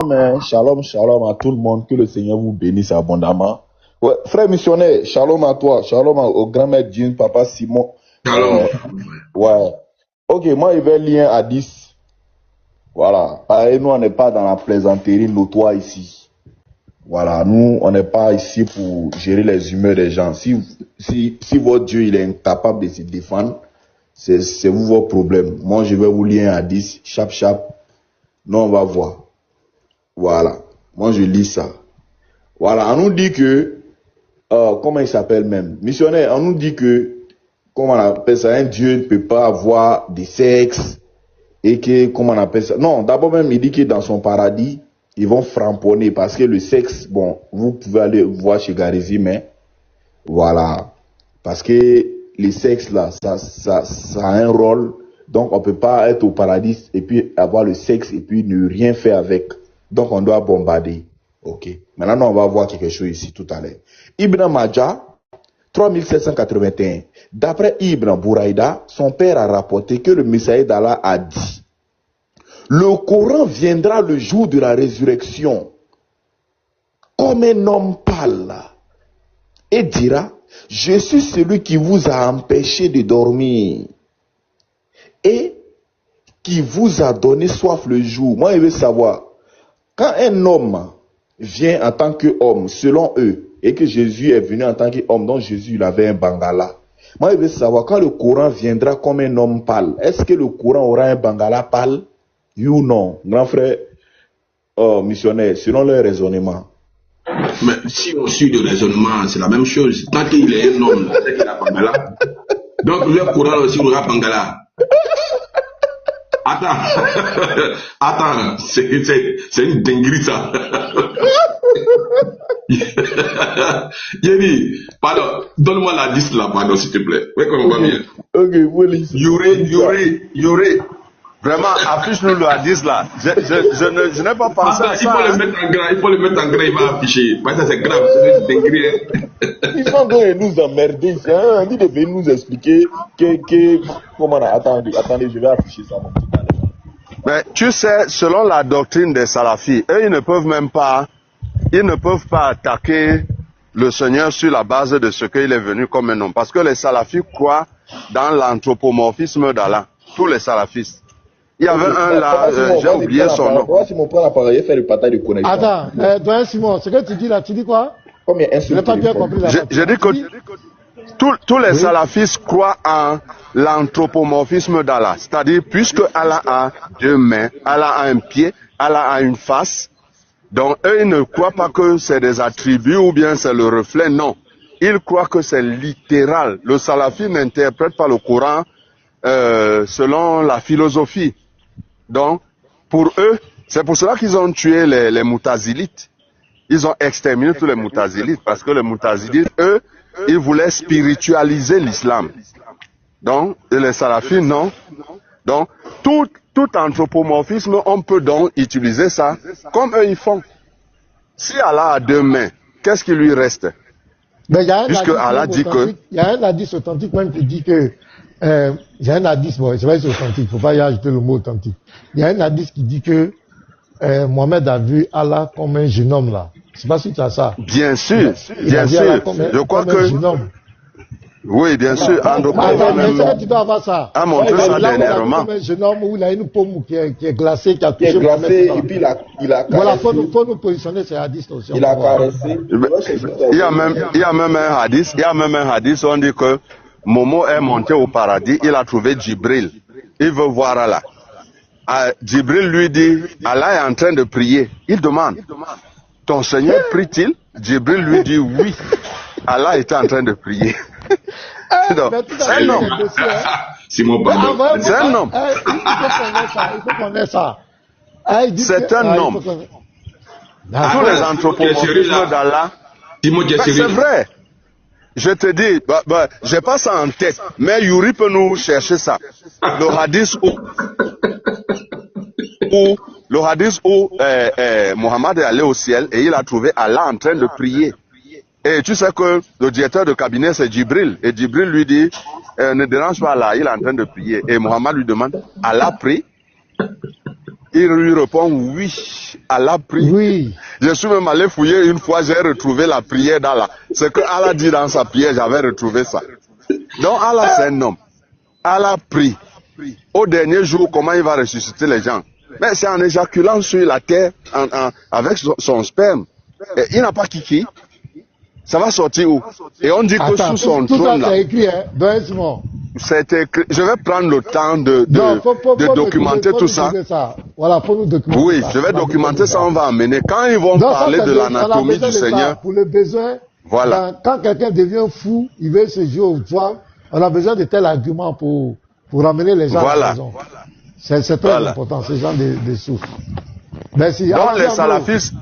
Shalom, shalom à tout le monde. Que le Seigneur vous bénisse abondamment. Ouais, frère missionnaire, shalom à toi. Shalom au grand-maître Jean, papa Simon. Shalom. Ouais. Ok, moi, je vais lire à 10. Voilà. Pareil, nous, on n'est pas dans la plaisanterie notoire ici. Voilà. Nous, on n'est pas ici pour gérer les humeurs des gens. Si votre Dieu, il est incapable de se défendre, c'est vous votre problème. Moi, je vais vous lire à 10. Chap, chap. Nous, on va voir. Voilà. Moi, je lis ça. Voilà. On nous dit que, comment il s'appelle même? Missionnaire, on nous dit que, comment on appelle ça, un Dieu ne peut pas avoir de sexe et que, comment on appelle ça? Non, d'abord même, il dit que dans son paradis, ils vont framponner parce que le sexe, bon, vous pouvez aller voir chez Garési, mais voilà. Parce que le sexe là, ça a un rôle. Donc, on peut pas être au paradis et puis avoir le sexe et puis ne rien faire avec. Donc, on doit bombarder. Ok. Maintenant, on va voir quelque chose ici tout à l'heure. Ibn Majah, 3781. D'après Ibn Bouraïda, son père a rapporté que le Messager d'Allah a dit: le Coran viendra le jour de la résurrection comme un homme pâle et dira: je suis celui qui vous a empêché de dormir et qui vous a donné soif le jour. Moi, je veux savoir, quand un homme vient en tant qu'homme, selon eux, et que Jésus est venu en tant qu'homme, donc Jésus il avait un bangala. Moi, je veux savoir, quand le Coran viendra comme un homme pâle, est-ce que le Coran aura un bangala pâle? Oui ou non? Grand frère missionnaire, selon leur raisonnement. Mais si on suit le raisonnement, c'est la même chose. Tant qu'il est un homme, c'est qu'il a bangala. Donc le Coran aussi aura bangala. Attends, c'est une dinguerie ça. J'ai dit, pardon, donne-moi la 10 là, pardon, s'il te plaît. Oui, comment on va bien. Ok, vous lisez. Yuri. Vraiment, affiche-nous le hadith là. Je n'ai pas pensé à ça. Il faut le mettre en grand, il va afficher. Parce que c'est grave, c'est une dinguerie. Ils sont en train de nous emmerder. On dit de venir nous expliquer comment on a. Attendez, je vais afficher ça, mon petit gars. Mais tu sais, selon la doctrine des salafis, eux, ils ne peuvent pas attaquer le Seigneur sur la base de ce qu'il est venu comme un homme. Parce que les salafis croient dans l'anthropomorphisme d'Allah. Tous les salafistes. Il y avait un là, j'ai oublié son nom. Moi, si mon prend l'appareil, il fait le partage de connexion. Attends, doyen Simon, ce que tu dis là, tu dis quoi? Combien Je n'ai pas bien compris la je dis que tous les salafistes croient en l'anthropomorphisme d'Allah. C'est-à-dire, puisque Allah a deux mains, Allah a un pied, Allah a une face, donc eux, ils ne croient pas que c'est des attributs ou bien c'est le reflet, non. Ils croient que c'est littéral. Le salafi n'interprète pas le Coran selon la philosophie. Donc, pour eux, c'est pour cela qu'ils ont tué les Moutazilites. Ils ont exterminé tous les Moutazilites parce que les Moutazilites, eux, ils voulaient spiritualiser l'islam. Donc, les salafis, non. Donc, tout anthropomorphisme, on peut donc utiliser ça comme eux ils font. Si Allah a deux mains, qu'est-ce qui lui reste? Puisque Allah dit que... Il y a un hadith authentique même qui dit que... il y a un hadith, bon, c'est vrai que c'est authentique, il ne faut pas y ajouter le mot authentique. Il y a un hadith qui dit que Mohamed a vu Allah comme un jeune homme là. Je ne sais pas si tu as ça. Bien sûr, bien sûr. Je crois que... Oui, bien sûr. André tu dois avoir ça. A montré ça dernièrement. Un jeune homme où il a une paume qui est glacée, qui a touché glacé, et puis il a caressé. Voilà, faut nous positionner ces hadiths aussi. Il a caressé. Il y a même un hadith, on dit que Momo est monté au paradis, il a trouvé Djibril. Il veut voir Allah. Djibril lui dit, Allah est en train de prier. Il demande, ton Seigneur prie-t-il? Djibril lui dit oui. Allah était en train de prier. C'est un homme. Simon, pardon. C'est un homme. Il faut connaître ça. C'est un homme. Tous les anthropomorphismes d'Allah. C'est vrai. Je te dis, j'ai pas ça en tête, mais Yuri peut nous chercher ça. Le hadith où Mohammed est allé au ciel et il a trouvé Allah en train de prier. Et tu sais que le directeur de cabinet c'est Djibril. Et Djibril lui dit, ne dérange pas Allah, il est en train de prier. Et Mohammed lui demande, Allah prie? Il lui répond oui, Allah prie. Oui. Je suis même allé fouiller une fois, j'ai retrouvé la prière d'Allah. Ce que Allah dit dans sa prière, j'avais retrouvé ça. Donc Allah c'est un homme. Allah prie. Au dernier jour, comment il va ressusciter les gens? Mais c'est en éjaculant sur la terre avec son sperme. Et il n'a pas kiki. Ça va sortir où? Et on dit que Attends, sous son tout ça trône là, c'est écrit, hein, doucement. c'est écrit. Je vais prendre le temps de Faut documenter tout ça. Voilà, faut nous documenter Oui, ça. je vais documenter ça, on va amener. Quand ils vont Donc, parler ça, de on a l'anatomie besoin du de ça. Seigneur, Pour le besoin, voilà. quand quelqu'un devient fou, il veut se jouer au toit, on a besoin de tel argument pour ramener les gens à la raison. C'est très important, ces gens de souffle. Merci. Donc les salafistes,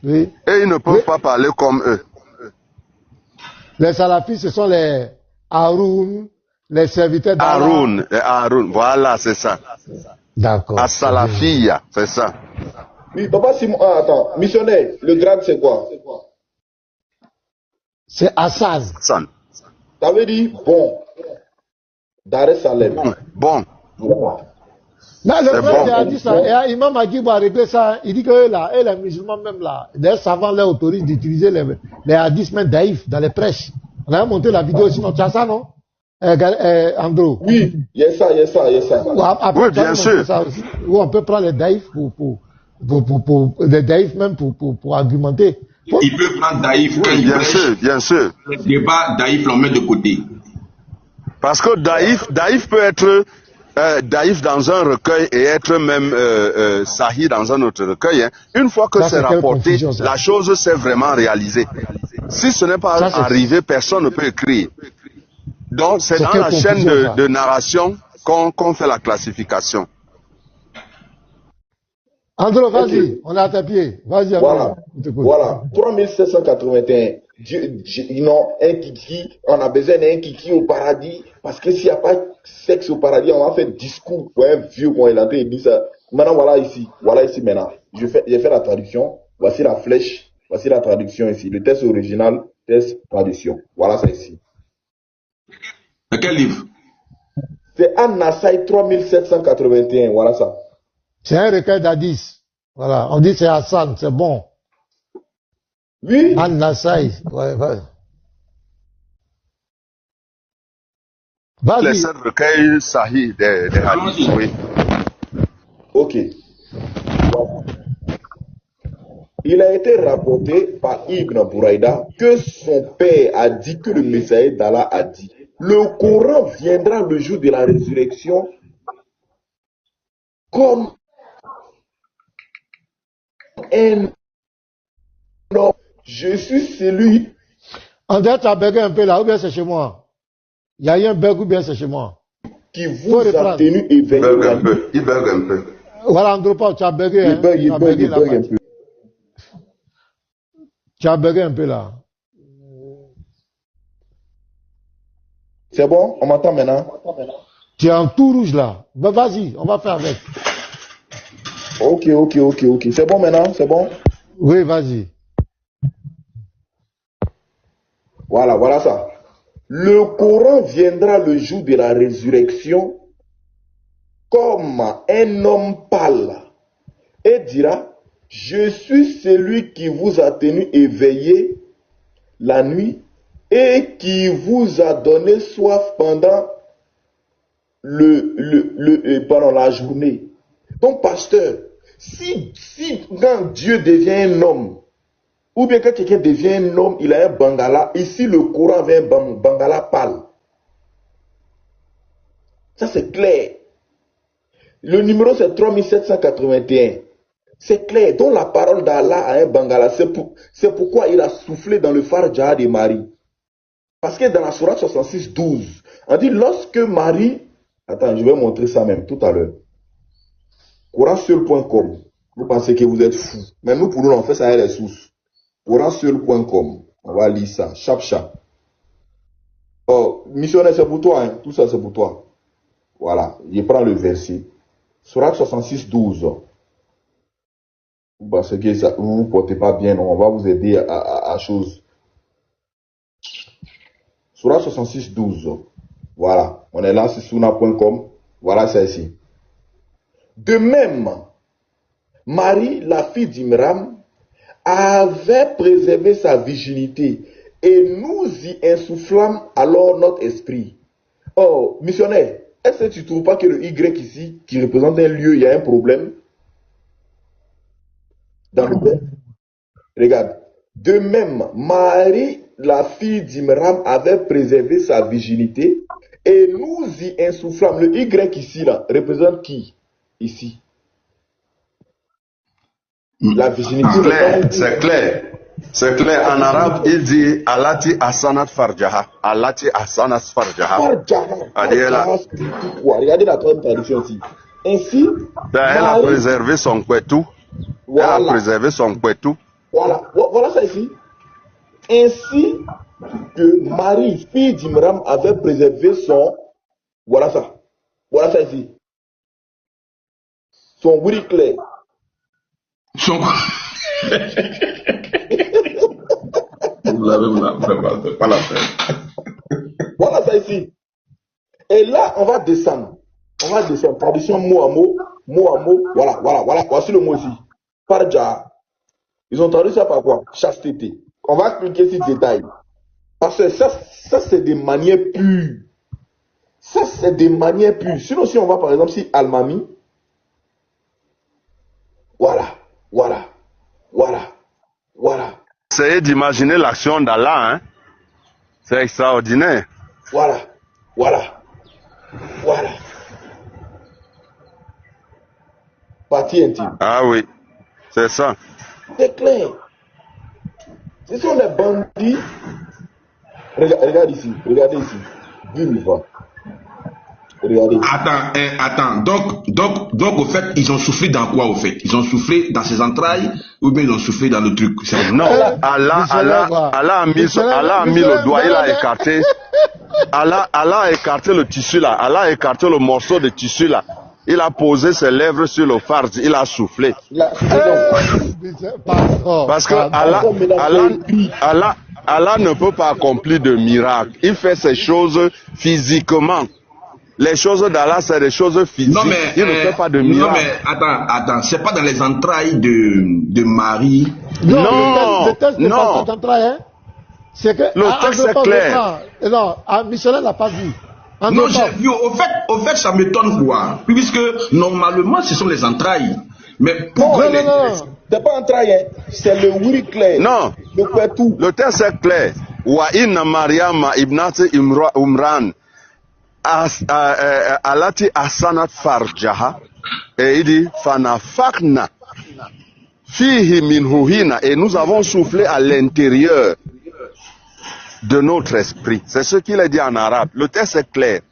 oui. et ils ne peuvent pas parler comme eux. Les salafistes, ce sont les Haroun, les serviteurs d'Allah. Haroun, voilà, c'est ça. D'accord. As-Salafiyya, c'est ça. Oui, papa Simon, attends, missionnaire, le grade c'est quoi? C'est Hassan. Ça veut dire bon. Dar es Salaam. Bon. Là, le frère a dit ça, et Imam Agib a réglé ça, il dit que là, et les musulmans même là, les savants leur autorisent d'utiliser les hadiths même daïfs dans les prêches. On a monté la vidéo, sinon tu as ça, non? Andrew. Oui, il y a ça. Oui, bien sûr. Où on peut prendre les daïfs les daïfs même pour argumenter. Il peut prendre daïf. Oui, bien sûr. Le débat daïf, l'on met de côté. Parce que daïf peut être daïf dans un recueil et être même sahih dans un autre recueil. Hein. Une fois que c'est rapporté, la chose s'est vraiment réalisée. Si ce n'est pas arrivé, personne ne peut écrire. Donc c'est dans la chaîne de narration qu'on fait la classification. Andro, vas-y, on est à tes pieds. Vas-y, Andro. Voilà. 3781. Un kiki, on a besoin d'un kiki au paradis, parce que s'il n'y a pas de sexe au paradis, on va faire discours pour un vieux quand il entend, il dit ça. Maintenant, voilà ici maintenant. J'ai fait la traduction, voici la flèche, voici la traduction ici. Le texte original, texte traduction. Voilà ça ici. De quel livre? C'est An-Nasai 3781, voilà ça. C'est un recueil d'Hadis. Voilà, on dit c'est Hassan, c'est bon. Oui. An-Nasai, ouais, vas-y. Les 7 recueils sahih des hadiths, oui. Ok. Il a été rapporté par Ibn Buraïda que son père a dit que le Messager d'Allah a dit: le Coran viendra le jour de la résurrection comme un homme. Je suis celui. André, tu as bugué un peu là, ou bien c'est chez moi? Il y a eu un bug ou bien c'est chez moi? Qui vous a tenu éveillé. Il bug un peu. Voilà, André, tu as bugué. Il bug un peu. Tu as bugué un peu là. C'est bon? On m'entend maintenant? Tu es en tout rouge là. Ben, vas-y, on va faire avec. Ok. C'est bon maintenant? C'est bon? Oui, vas-y. Voilà ça. Le Coran viendra le jour de la résurrection comme un homme pâle et dira: je suis celui qui vous a tenu éveillé la nuit et qui vous a donné soif pendant la journée. Donc, pasteur, si quand Dieu devient un homme, ou bien quand quelqu'un devient un homme, il a un bangala, ici le Coran avait un bangala pâle. Ça c'est clair. Le numéro c'est 3781. C'est clair. Donc la parole d'Allah a un bangala. C'est pourquoi il a soufflé dans le Farja de Marie. Parce que dans la sourate 66, 12, on dit lorsque Marie... Attends, je vais montrer ça même tout à l'heure. Coranseul.com. Vous pensez que vous êtes fou. Mais nous, pour nous, on fait ça avec les sources. Coranseul.com. On va lire ça. Chap. Oh, missionnaire, c'est pour toi. Hein. Tout ça, c'est pour toi. Voilà. Je prends le verset. Sourate 66, 12. Parce que ça, vous ne vous portez pas bien. On va vous aider à chose. Sourate 66, 12. Voilà. On est là sur souna.com. Voilà ça ici. De même, Marie, la fille d'Imram, avait préservé sa virginité et nous y insoufflâmes alors notre esprit. Oh, missionnaire, est-ce que tu ne trouves pas que le Y ici, qui représente un lieu, il y a un problème dans le texte? Regarde. De même, Marie, la fille d'Imram, avait préservé sa virginité et nous y insoufflâmes. Le Y ici, là, représente qui? Ici. La virginité. C'est clair. C'est clair. En arabe, il dit Alati Asanat Farjaha. Alati Asanat Farjaha. Regardez la troisième traduction ici. Ainsi, elle a préservé son kwetou. Voilà. Elle a préservé son kwetou. Voilà ça ici. Ainsi que Marie, fille d'Imram, avait préservé son... Voilà ça. Voilà ça ici. Son oui clair. Son... Vous l'avez pas la peine. Voilà ça ici. Et là, on va descendre. On va descendre. Traduction mot à mot. Mot à mot. Voilà. Voici le mot ici. Farja. Ils ont traduit ça par quoi? Chasteté. On va expliquer ces détails. Parce que ça c'est des manières pures. Ça, c'est des manières pures. Sinon, si on va par exemple si Almami. Voilà. Essayez d'imaginer l'action d'Allah, hein? C'est extraordinaire. Voilà. Partie intime. Ah oui, c'est ça. C'est clair. Ce sont des bandits. Regardez ici. 10 000 fois. Regardez. Attends. Donc, au fait, ils ont soufflé dans quoi, au fait? Ils ont soufflé dans ses entrailles ou bien ils ont soufflé dans le truc? Non, Allah a mis le doigt, il a écarté. Allah a écarté le tissu là. Allah a écarté le morceau de tissu là. Il a posé ses lèvres sur le farj, il a soufflé. Parce que Allah ne peut pas accomplir de miracle. Il fait ces choses physiquement. Les choses d'Allah, c'est des choses physiques. Il ne fait pas de miracle. Non, mais attends. C'est pas dans les entrailles de Marie. Non. Le test n'est pas dans les entrailles, hein. C'est que. Le texte est clair. Non, Michel n'a pas vu. Non, j'ai vu. Au fait, ça m'étonne quoi. Puisque normalement, ce sont les entrailles. Mais pourquoi non. C'est pas entrailles, hein. C'est le oui clair. Non. Le texte est clair. Wa inna Maryama ibnati Imran alati asanat farjaha. Et il dit fanafakna fihi minhuhina. Et nous avons soufflé à l'intérieur de notre esprit. C'est ce qu'il a dit en arabe. Le texte est clair.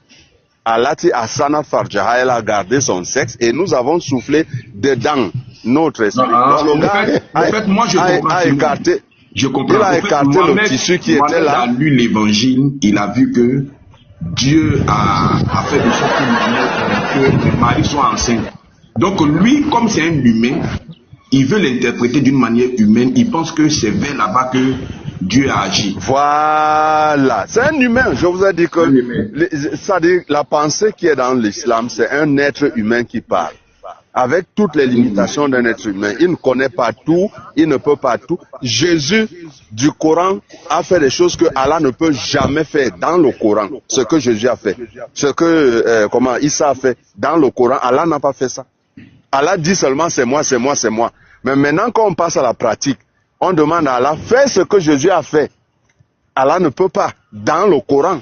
Alati asana farjaha, elle a gardé son sexe et nous avons soufflé dedans notre esprit. En fait, moi je comprends. Je comprends. Il a écarté le tissu qui était là. Il a lu l'évangile, il a vu que Dieu a fait de sorte que Marie soit enceinte. Donc lui, comme c'est un humain, il veut l'interpréter d'une manière humaine. Il pense que c'est vers là-bas que Dieu a agi. Voilà. C'est un humain. Je vous ai dit que c'est-à-dire la pensée qui est dans l'islam, c'est un être humain qui parle. Avec toutes les limitations d'un être humain. Il ne connaît pas tout, il ne peut pas tout. Jésus du Coran a fait des choses que Allah ne peut jamais faire dans le Coran. Ce que Jésus a fait. Ce que Issa a fait dans le Coran, Allah n'a pas fait ça. Allah dit seulement c'est moi. Mais maintenant quand on passe à la pratique, on demande à Allah, fais ce que Jésus a fait. Allah ne peut pas, dans le Coran.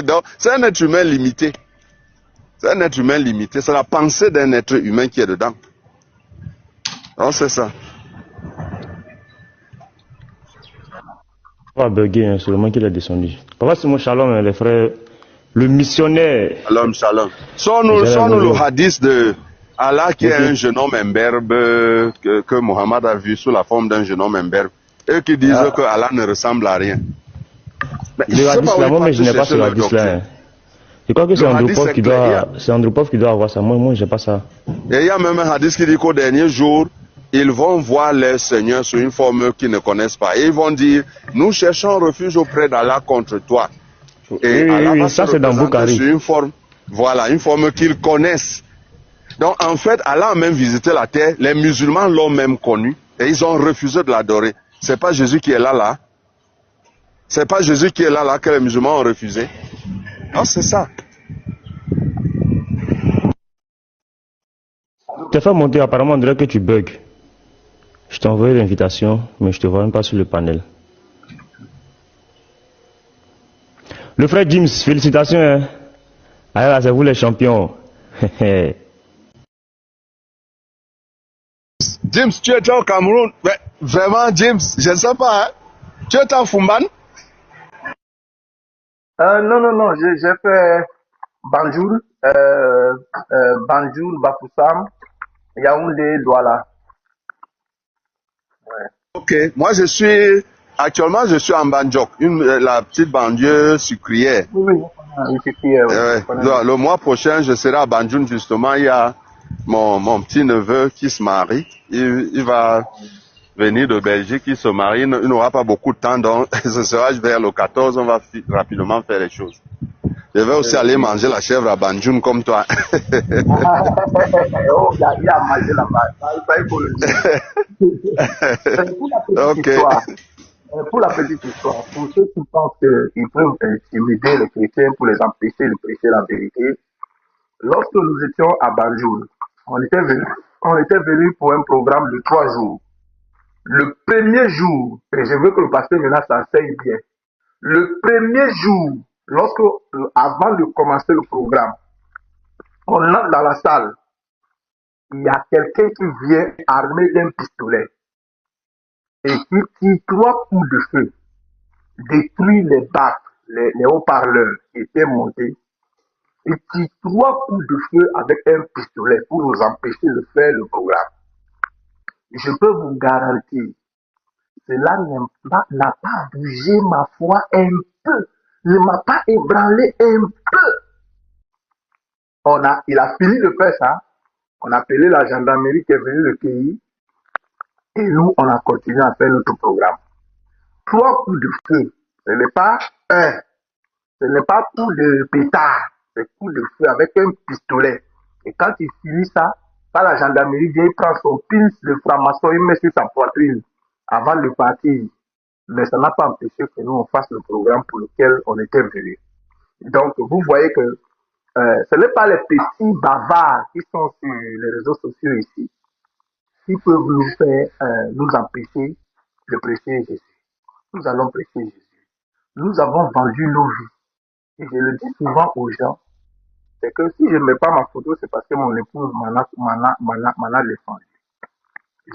Donc, c'est un être humain limité. C'est la pensée d'un être humain qui est dedans. Donc, c'est ça. On va bugger, hein, seulement qu'il est descendu. Papa, c'est mon shalom, les frères. Le missionnaire. Shalom. Sors-nous le hadith de Allah qui est un jeune homme imberbe que Mohammed a vu sous la forme d'un jeune homme imberbe. Eux qui disent que Allah ne ressemble à rien. Le hadith là, moi, je n'ai pas ce hadith là. Je crois que c'est Andropov qui doit avoir ça. Moi, je n'ai pas ça. Et il y a même un hadith qui dit qu'au dernier jour, ils vont voir leur Seigneur sous une forme qu'ils ne connaissent pas. Et ils vont dire, nous cherchons refuge auprès d'Allah contre toi. Et Allah va ça c'est dans Bukhari. Sur une forme, voilà, une forme qu'ils connaissent. Donc en fait, Allah a même visité la terre, les musulmans l'ont même connu et ils ont refusé de l'adorer. C'est pas Jésus qui est là. C'est pas Jésus qui est là que les musulmans ont refusé. Non, c'est ça. T'es fait monter, apparemment on dirait que tu bugs. Je t'ai envoyé l'invitation, mais je te vois même pas sur le panel. Le frère James, félicitations. Hein. Ah là, c'est vous les champions. James, tu étais au Cameroun. Mais vraiment, James, je ne sais pas. Hein. Tu étais en Fumban? Non, j'ai fait Banjul, Banjul, Bafoussam, Yaoundé, Douala. Ouais. Ok, moi actuellement je suis en Banjok, la petite banlieue sucrière. Oui, sucrière. Le mois prochain, je serai à Banjul justement. Il y a mon petit neveu qui se marie. Il va venir de Belgique, il se marie. Il n'aura pas beaucoup de temps, donc ce sera vers le 14. On va rapidement faire les choses. Je vais aussi aller manger la chèvre à Banjul comme toi. Oh, il y a mangé là-bas. Il faut le dire. Pour la petite histoire, pour ceux qui pensent qu'ils peuvent intimider les chrétiens pour les empêcher de prêcher la vérité, lorsque nous étions à Banjul, on était venus pour un programme de 3 jours. Le premier jour, et je veux que le pasteur maintenant s'enseigne bien, le premier jour, avant de commencer le programme, on entre dans la salle, il y a quelqu'un qui vient armé d'un pistolet et qui tire 3 coups de feu, détruit les bacs, les haut-parleurs qui étaient montés, il tire 3 coups de feu avec un pistolet pour nous empêcher de faire le programme. Je peux vous garantir, cela n'a pas bougé ma foi un peu, ne m'a pas ébranlé un peu. Il a fini de faire ça, on a appelé la gendarmerie qui est venue le cueillir, et nous, on a continué à faire notre programme. 3 coups de feu, ce n'est pas ce n'est pas coup de pétard, c'est coup de feu avec un pistolet. Et quand il finit ça, quand la gendarmerie vient, il prend son pince de franc-maçon, il met sur sa poitrine avant de partir. Mais ça n'a pas empêché que nous, on fasse le programme pour lequel on était venus. Donc, vous voyez que ce n'est pas les petits bavards qui sont sur les réseaux sociaux ici qui peuvent nous empêcher de prêcher Jésus. Nous allons prêcher Jésus. Nous avons vendu nos vies. Et je le dis souvent aux gens, c'est que si je ne mets pas ma photo, c'est parce que mon épouse m'en a défendu.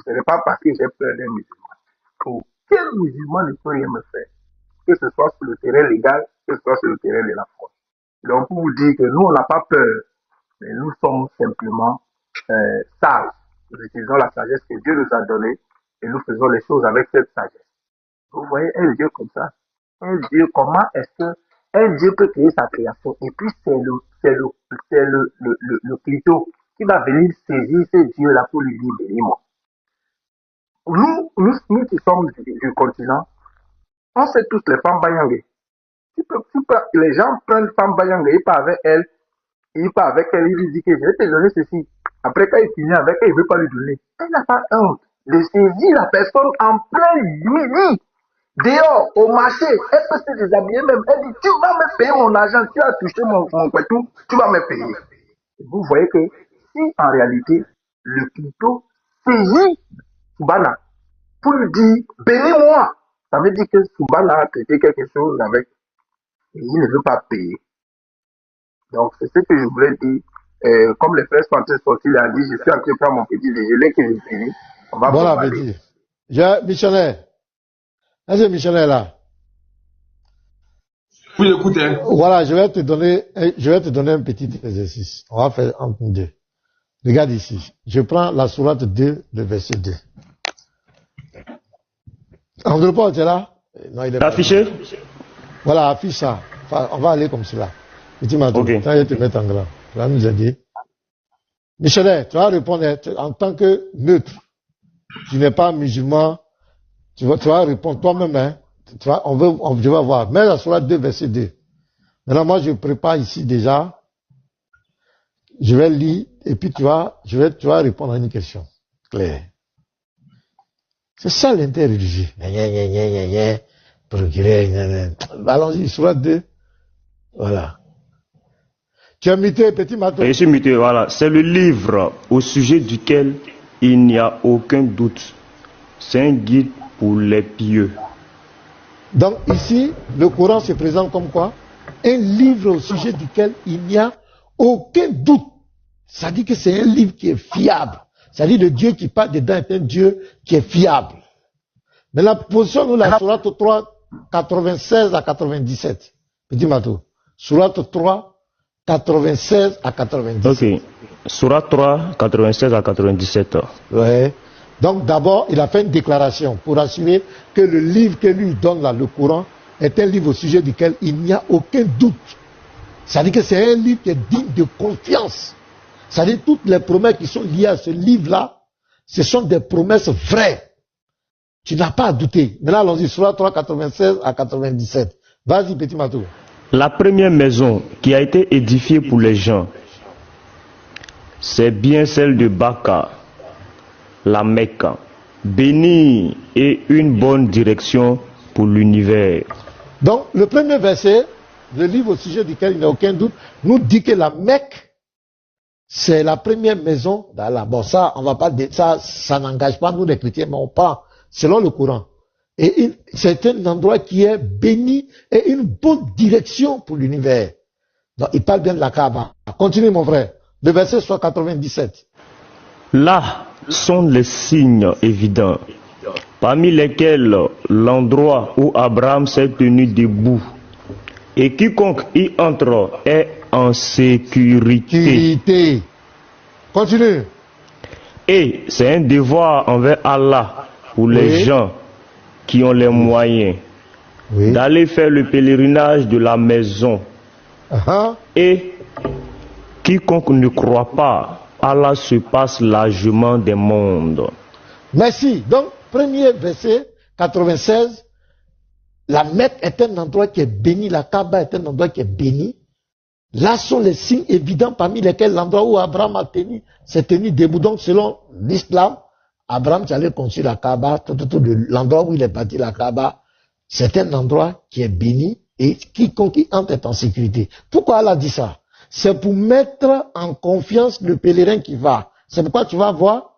Ce n'est pas parce que j'ai peur d'un musulman. Aucun musulman ne peut rien me faire. Que ce soit sur le terrain légal, que ce soit sur le terrain de la foi. Donc, pour vous dire que nous, on n'a pas peur, mais nous sommes simplement sages. Nous utilisons la sagesse que Dieu nous a donnée et nous faisons les choses avec cette sagesse. Vous voyez un Dieu comme ça. Un Dieu, comment est-ce que un Dieu peut créer sa création et puis c'est le clito qui va venir saisir ce Dieu-là pour lui dire bénis-moi. Nous qui sommes du continent, on sait tous les femmes bayangées. Les gens prennent femme bayangée, ils partent avec elle, il lui dit que je vais te donner ceci. Après, quand il finit avec elle, il ne veut pas lui donner. Elle n'a pas honte de saisir la personne en plein midi. Dehors, au marché, elle peut se déshabiller même. Elle dit, tu vas me payer mon argent, tu as touché mon pétou, tu vas me payer. Et vous voyez que si en réalité, le clito saisit Soubana pour lui dire, bénis-moi, ça veut dire que Soubana a traité quelque chose avec et il ne veut pas payer. Donc, c'est ce que je voulais dire. Comme les frères sont en train de sortir, il a dit, je suis en train de prendre mon petit déjeuner que j'ai fini. On va bon appétit. Missionnaire. Est-ce que Michel est là? Oui, écoutez. Voilà, je vais te donner un petit exercice. On va faire entre deux. Regarde ici. Je prends la sourate 2, le verset 2. André Paul, tu es là? Non, il est pas affiché? Voilà, affiche ça. Enfin, on va aller comme cela. Petit matin. Ok. Quand je te mets en grand. Tu vas nous aider. Michel, tu vas répondre en tant que neutre. Tu n'es pas musulman. Tu vas répondre toi-même, hein. Je vais voir. Mets la sourate 2, verset 2. Maintenant, moi, je prépare ici déjà Je vais lire et puis tu vas répondre à une question claire. C'est ça l'interreligieux. Progrès. Allons-y, Sourate 2. Voilà. Tu as muté, petit matin. Je suis muté, voilà. C'est le livre au sujet duquel il n'y a aucun doute. C'est un guide pour les pieux. Donc ici, le Coran se présente comme quoi? Un livre au sujet duquel il n'y a aucun doute. Ça dit que c'est un livre qui est fiable. Ça dit le Dieu qui parle dedans est un Dieu qui est fiable. Mais la position, nous, la Sourate 3, 96 à 97. Petit Matou. Sourate 3, 96 à 97. Ok. Sourate 3, 96 à 97. Ouais. Donc d'abord, il a fait une déclaration pour assurer que le livre que lui donne là, le Coran, est un livre au sujet duquel il n'y a aucun doute. Ça dit que c'est un livre qui est digne de confiance. Ça dit que toutes les promesses qui sont liées à ce livre-là, ce sont des promesses vraies. Tu n'as pas à douter. Maintenant, allons-y, Sourate 3, 96 à 97. Vas-y, petit Matou. La première maison qui a été édifiée pour les gens, c'est bien celle de Baka, la Mecque, bénie et une bonne direction pour l'univers. Donc, le premier verset, le livre au sujet duquel il n'y a aucun doute, nous dit que la Mecque, c'est la première maison d'Allah. Bon, ça, on va pas dire ça n'engage pas nous les chrétiens, mais on parle selon le Coran. Et c'est un endroit qui est béni et une bonne direction pour l'univers. Donc, il parle bien de la Kaaba. Continue, mon frère. Le verset soit 97. Là sont les signes évidents, parmi lesquels l'endroit où Abraham s'est tenu debout, et quiconque y entre est en sécurité. Continue. Et c'est un devoir envers Allah pour les gens qui ont les moyens d'aller faire le pèlerinage de la maison. Et quiconque ne croit pas, Allah se passe largement des mondes. Merci. Donc, premier verset, 96, la Mecque est un endroit qui est béni, la Kaaba est un endroit qui est béni. Là sont les signes évidents parmi lesquels l'endroit où Abraham s'est tenu debout. Donc, selon l'islam, Abraham allait construire la Kaaba, l'endroit où il est bâti la Kaaba, c'est un endroit qui est béni et quiconque y entre est en sécurité. Pourquoi Allah dit ça? C'est pour mettre en confiance le pèlerin qui va. C'est pourquoi tu vas voir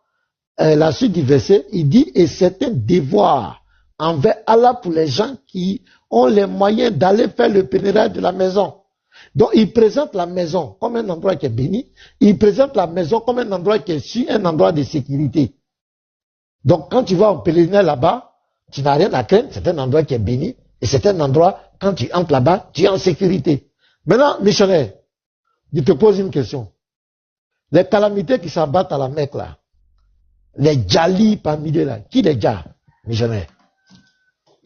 la suite du verset, il dit, et c'est un devoir envers Allah pour les gens qui ont les moyens d'aller faire le pèlerinage de la maison. Donc, il présente la maison comme un endroit qui est béni, il présente la maison comme un endroit qui est sûr, un endroit de sécurité. Donc, quand tu vas en pèlerinage là-bas, tu n'as rien à craindre, c'est un endroit qui est béni, et c'est un endroit, quand tu entres là-bas, tu es en sécurité. Maintenant, missionnaire, je te pose une question. Les calamités qui s'abattent à la Mecque là, les djalis parmi eux là, qui les dja, missionnaire?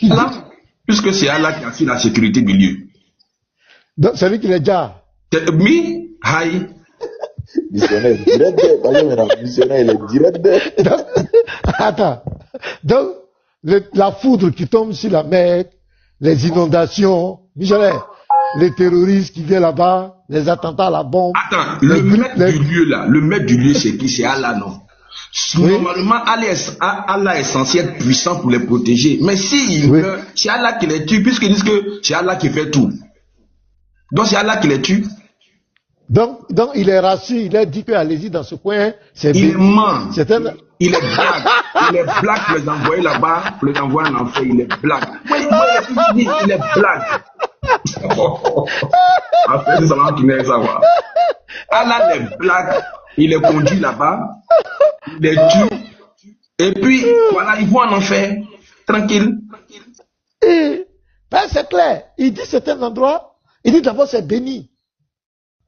Allah, puisque c'est Allah qui assure la sécurité du lieu. Donc, c'est lui qui les dja. Mi, haï. Missionnaire, direct, missionnaire, il est direct. Attends. Donc, la foudre qui tombe sur la Mecque, les inondations, missionnaire, les terroristes qui viennent là-bas, les attentats à la bombe. Attends, le maître du lieu là, le maître du lieu c'est qui? C'est Allah, non? Normalement, Allah est censé être puissant pour les protéger. Mais s'il meurt, c'est Allah qui les tue, puisqu'ils disent que c'est Allah qui fait tout. Donc c'est Allah qui les tue. Donc il est rassuré, il a dit que allez-y dans ce coin, c'est il ment. Il est blague. Il est blague pour les envoyer là-bas, pour les envoyer en enfer, il est blague. Il est blague. En fait, c'est ça qui n'est pas savoir. Allah les blague, il les conduit là-bas, il les tue, et puis voilà, ils vont en enfer, tranquille. Ben, c'est clair, il dit c'est un endroit, il dit d'abord c'est béni.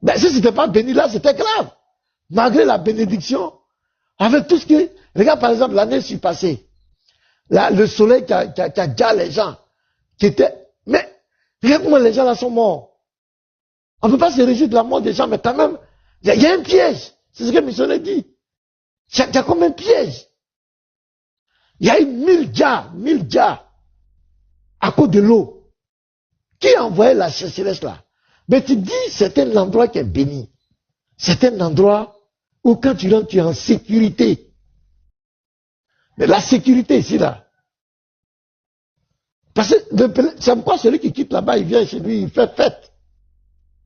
Ben, si c'était pas béni là, c'était grave. Malgré la bénédiction, avec tout ce qui... Regarde par exemple l'année surpassée, là, le soleil qui a déjà les gens, qui étaient... Mais, regarde comment les gens là sont morts. On ne peut pas se réjouir de la mort des gens, mais quand même, il y a un piège. C'est ce que le missionnaire dit. Il y a comme un piège. Il y a eu 1000 djas, à cause de l'eau. Qui a envoyé la sécheresse là? Mais tu dis, c'est un endroit qui est béni. C'est un endroit où quand tu rentres, tu es en sécurité. Mais la sécurité ici, là. Parce que c'est pourquoi celui qui quitte là-bas, il vient chez lui, il fait fête.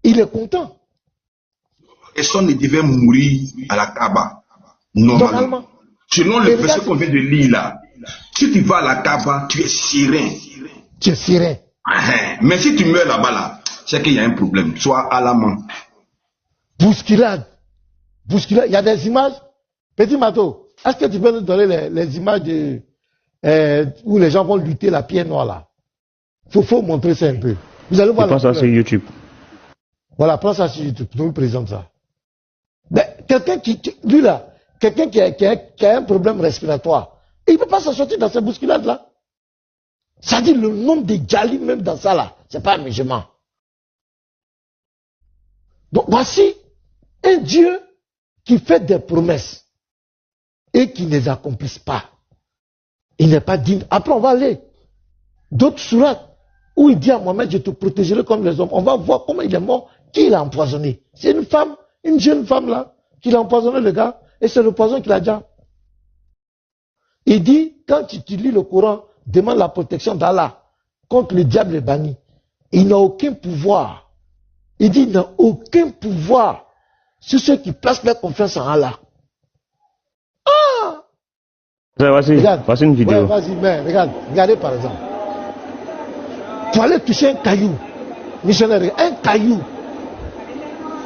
Il est content. Personne ne devait mourir à la Kaaba. Normalement. Selon le verset qu'on vient de lire là, si tu vas à la Kaaba, tu es serein. Tu es serein. Mais si tu meurs là-bas, là, c'est qu'il y a un problème. Soit à la main. Bousculade. Bousculade. Il y a des images. Petit Mato, est-ce que tu peux nous donner les images de, où les gens vont lutter la pierre noire là? Faut montrer ça un peu. Vous allez voir. Je pense ça sur YouTube. Voilà, prends ça sur YouTube. Nous présente ça. Quelqu'un lui là, quelqu'un qui a un problème respiratoire, il ne peut pas s'en sortir dans ces bousculades là. Ça dit le nom des Djali même dans ça là, c'est pas un musulman. Donc voici un Dieu qui fait des promesses et qui ne les accomplisse pas. Il n'est pas digne. Après on va aller d'autres sourates où il dit à Mohamed, je te protégerai comme les hommes. On va voir comment il est mort, qui l'a empoisonné. C'est une femme, une jeune femme là, qui l'a empoisonné le gars, et c'est le poison qu'il a déjà. Il dit, quand tu lis le Coran, demande la protection d'Allah contre le diable banni. Il n'a aucun pouvoir. Il dit, il n'a aucun pouvoir sur ceux qui placent leur confiance en Allah. Ah! Voici une vidéo. Ouais, vas-y, mais regardez par exemple. Tu allais toucher un caillou, missionnaire, un caillou.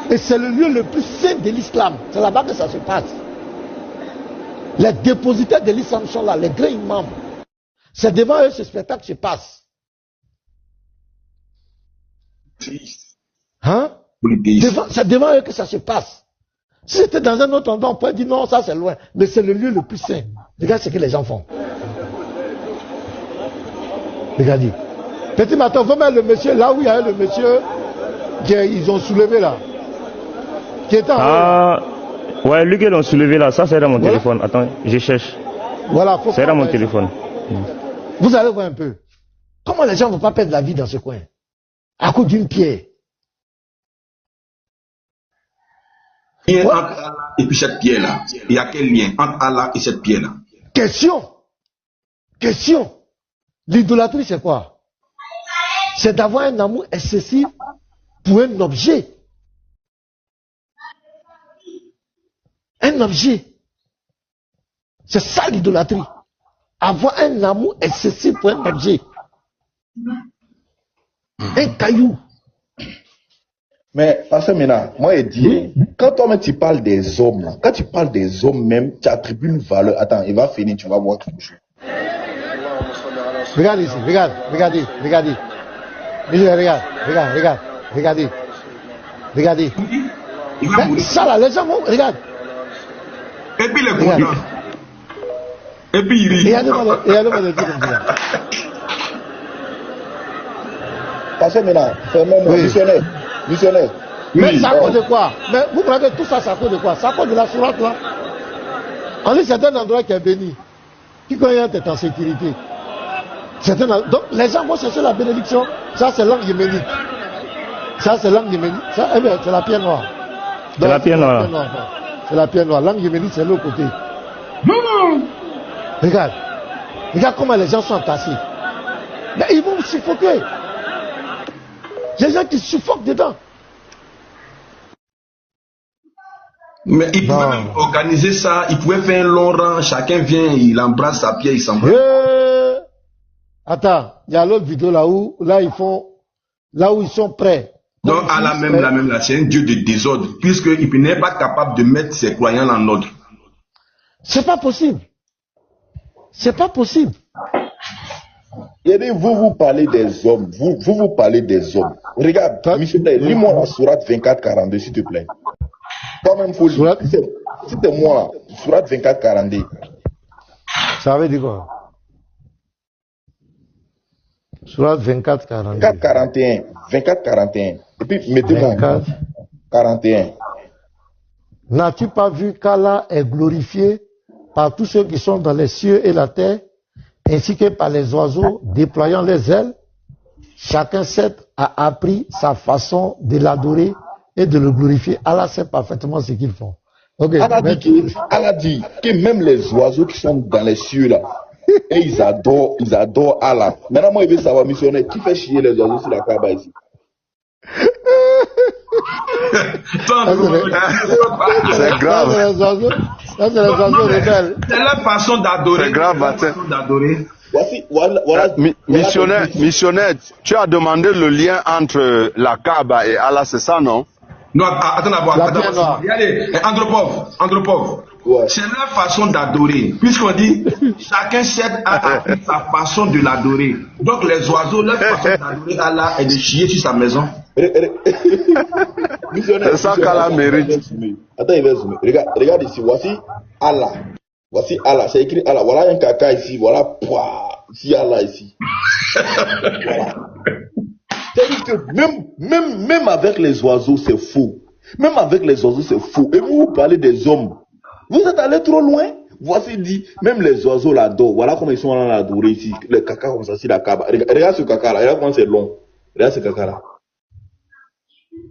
Et c'est le lieu le plus saint de l'islam. C'est là-bas que ça se passe. Les dépositaires de l'islam sont là, les grands imams. C'est devant eux que ce spectacle se passe. Hein? C'est devant eux que ça se passe. Si c'était dans un autre endroit, on pourrait dire non, ça c'est loin. Mais c'est le lieu le plus saint. Regarde ce que les gens font. Regardez. Petit matin, faut mettre le monsieur là où il y a le monsieur qu'ils ont soulevé là. Qui était ouais, lui qu'ils ont soulevé là, ça c'est dans mon téléphone. Attends, je cherche. Voilà, c'est dans mon téléphone. Vous allez voir un peu. Comment les gens ne vont pas perdre la vie dans ce coin? À cause d'une pierre. Et entre Allah et puis cette pierre là, il y a quel lien entre Allah et cette pierre là? Question. L'idolâtrie c'est quoi? C'est d'avoir un amour excessif pour un objet. Un objet. C'est ça l'idolâtrie. Avoir un amour excessif pour un objet. Un caillou. Mais, parce que maintenant, moi, je dis, quand toi-même tu parles des hommes, là, quand tu parles des hommes même, tu attribues une valeur. Attends, il va finir, tu vas voir quelque chose. Regarde ici, regardez. Regardez. Mais ça là, les gens vont, regarde. Et puis les confiants. Et puis il rit. Et allez-moi le dire comme ça. Parce que maintenant, c'est même missionnaire. Mais ça cause de quoi? Mais vous prenez tout ça, ça cause de quoi? Ça cause de la sourate là. On dit c'est un endroit qui est béni. Qui quand est en sécurité. Donc les gens vont chercher la bénédiction. Ça c'est langue yéménite. Ça c'est langue yéménite. Ça, c'est la pierre noire. C'est la pierre noire. C'est la pierre noire. Langue yéménite, c'est l'autre côté. Regarde comment les gens sont entassés. Mais ils vont suffoquer. Les gens qui suffoquent dedans. Mais ils pouvaient même organiser ça, ils pouvaient faire un long rang, chacun vient, il embrasse sa pierre, il s'en va. Attends, il y a l'autre vidéo là où ils sont prêts. Donc Allah même là, c'est un Dieu de désordre, puisqu'il n'est pas capable de mettre ses croyants en ordre. C'est pas possible. Et vous parlez des hommes, vous parlez des hommes. Regarde, missionnaire, lis-moi la sourate 24-42, s'il te plaît. Toi-même, faut lire. C'était moi, sourate 24-42. Ça veut dire quoi? Sourate 24-42. 24-41. Et puis, mettez-moi 41. N'as-tu pas vu qu'Allah est glorifié par tous ceux qui sont dans les cieux et la terre, ainsi que par les oiseaux déployant les ailes? Chacun a appris sa façon de l'adorer et de le glorifier. Allah sait parfaitement ce qu'ils font. Okay, Allah dit que même les oiseaux qui sont dans les cieux là, et ils adorent Allah. Maintenant, moi, il veut savoir, missionnaire, qui fait chier les oiseaux sur la Kaaba ici? C'est grave. C'est la façon d'adorer. C'est grave, Voilà. Missionnaire, tu as demandé le lien entre la Kaaba et Allah, c'est ça, non? Non, attends d'abord. Regardez, Andropov. Ouais. C'est la façon d'adorer. Puisqu'on dit, chacun cède à sa façon de l'adorer. Donc les oiseaux, leur façon d'adorer Allah est de chier sur sa maison. C'est ça qu'Allah mérite. Attends, il va zoomer. Regarde ici, voici Allah. C'est écrit Allah. Voilà un caca ici, voilà, pouah, ici Allah ici. Voilà. C'est-à-dire que même avec les oiseaux, c'est faux. Même avec les oiseaux, c'est faux. Et vous parlez des hommes. Vous êtes allé trop loin. Voici dit, même les oiseaux l'adorent. Voilà comment ils sont là l'adorer ici. Le caca comme ça, c'est la Kaaba. Regarde ce caca là. Regarde comment c'est long. Regarde ce caca là.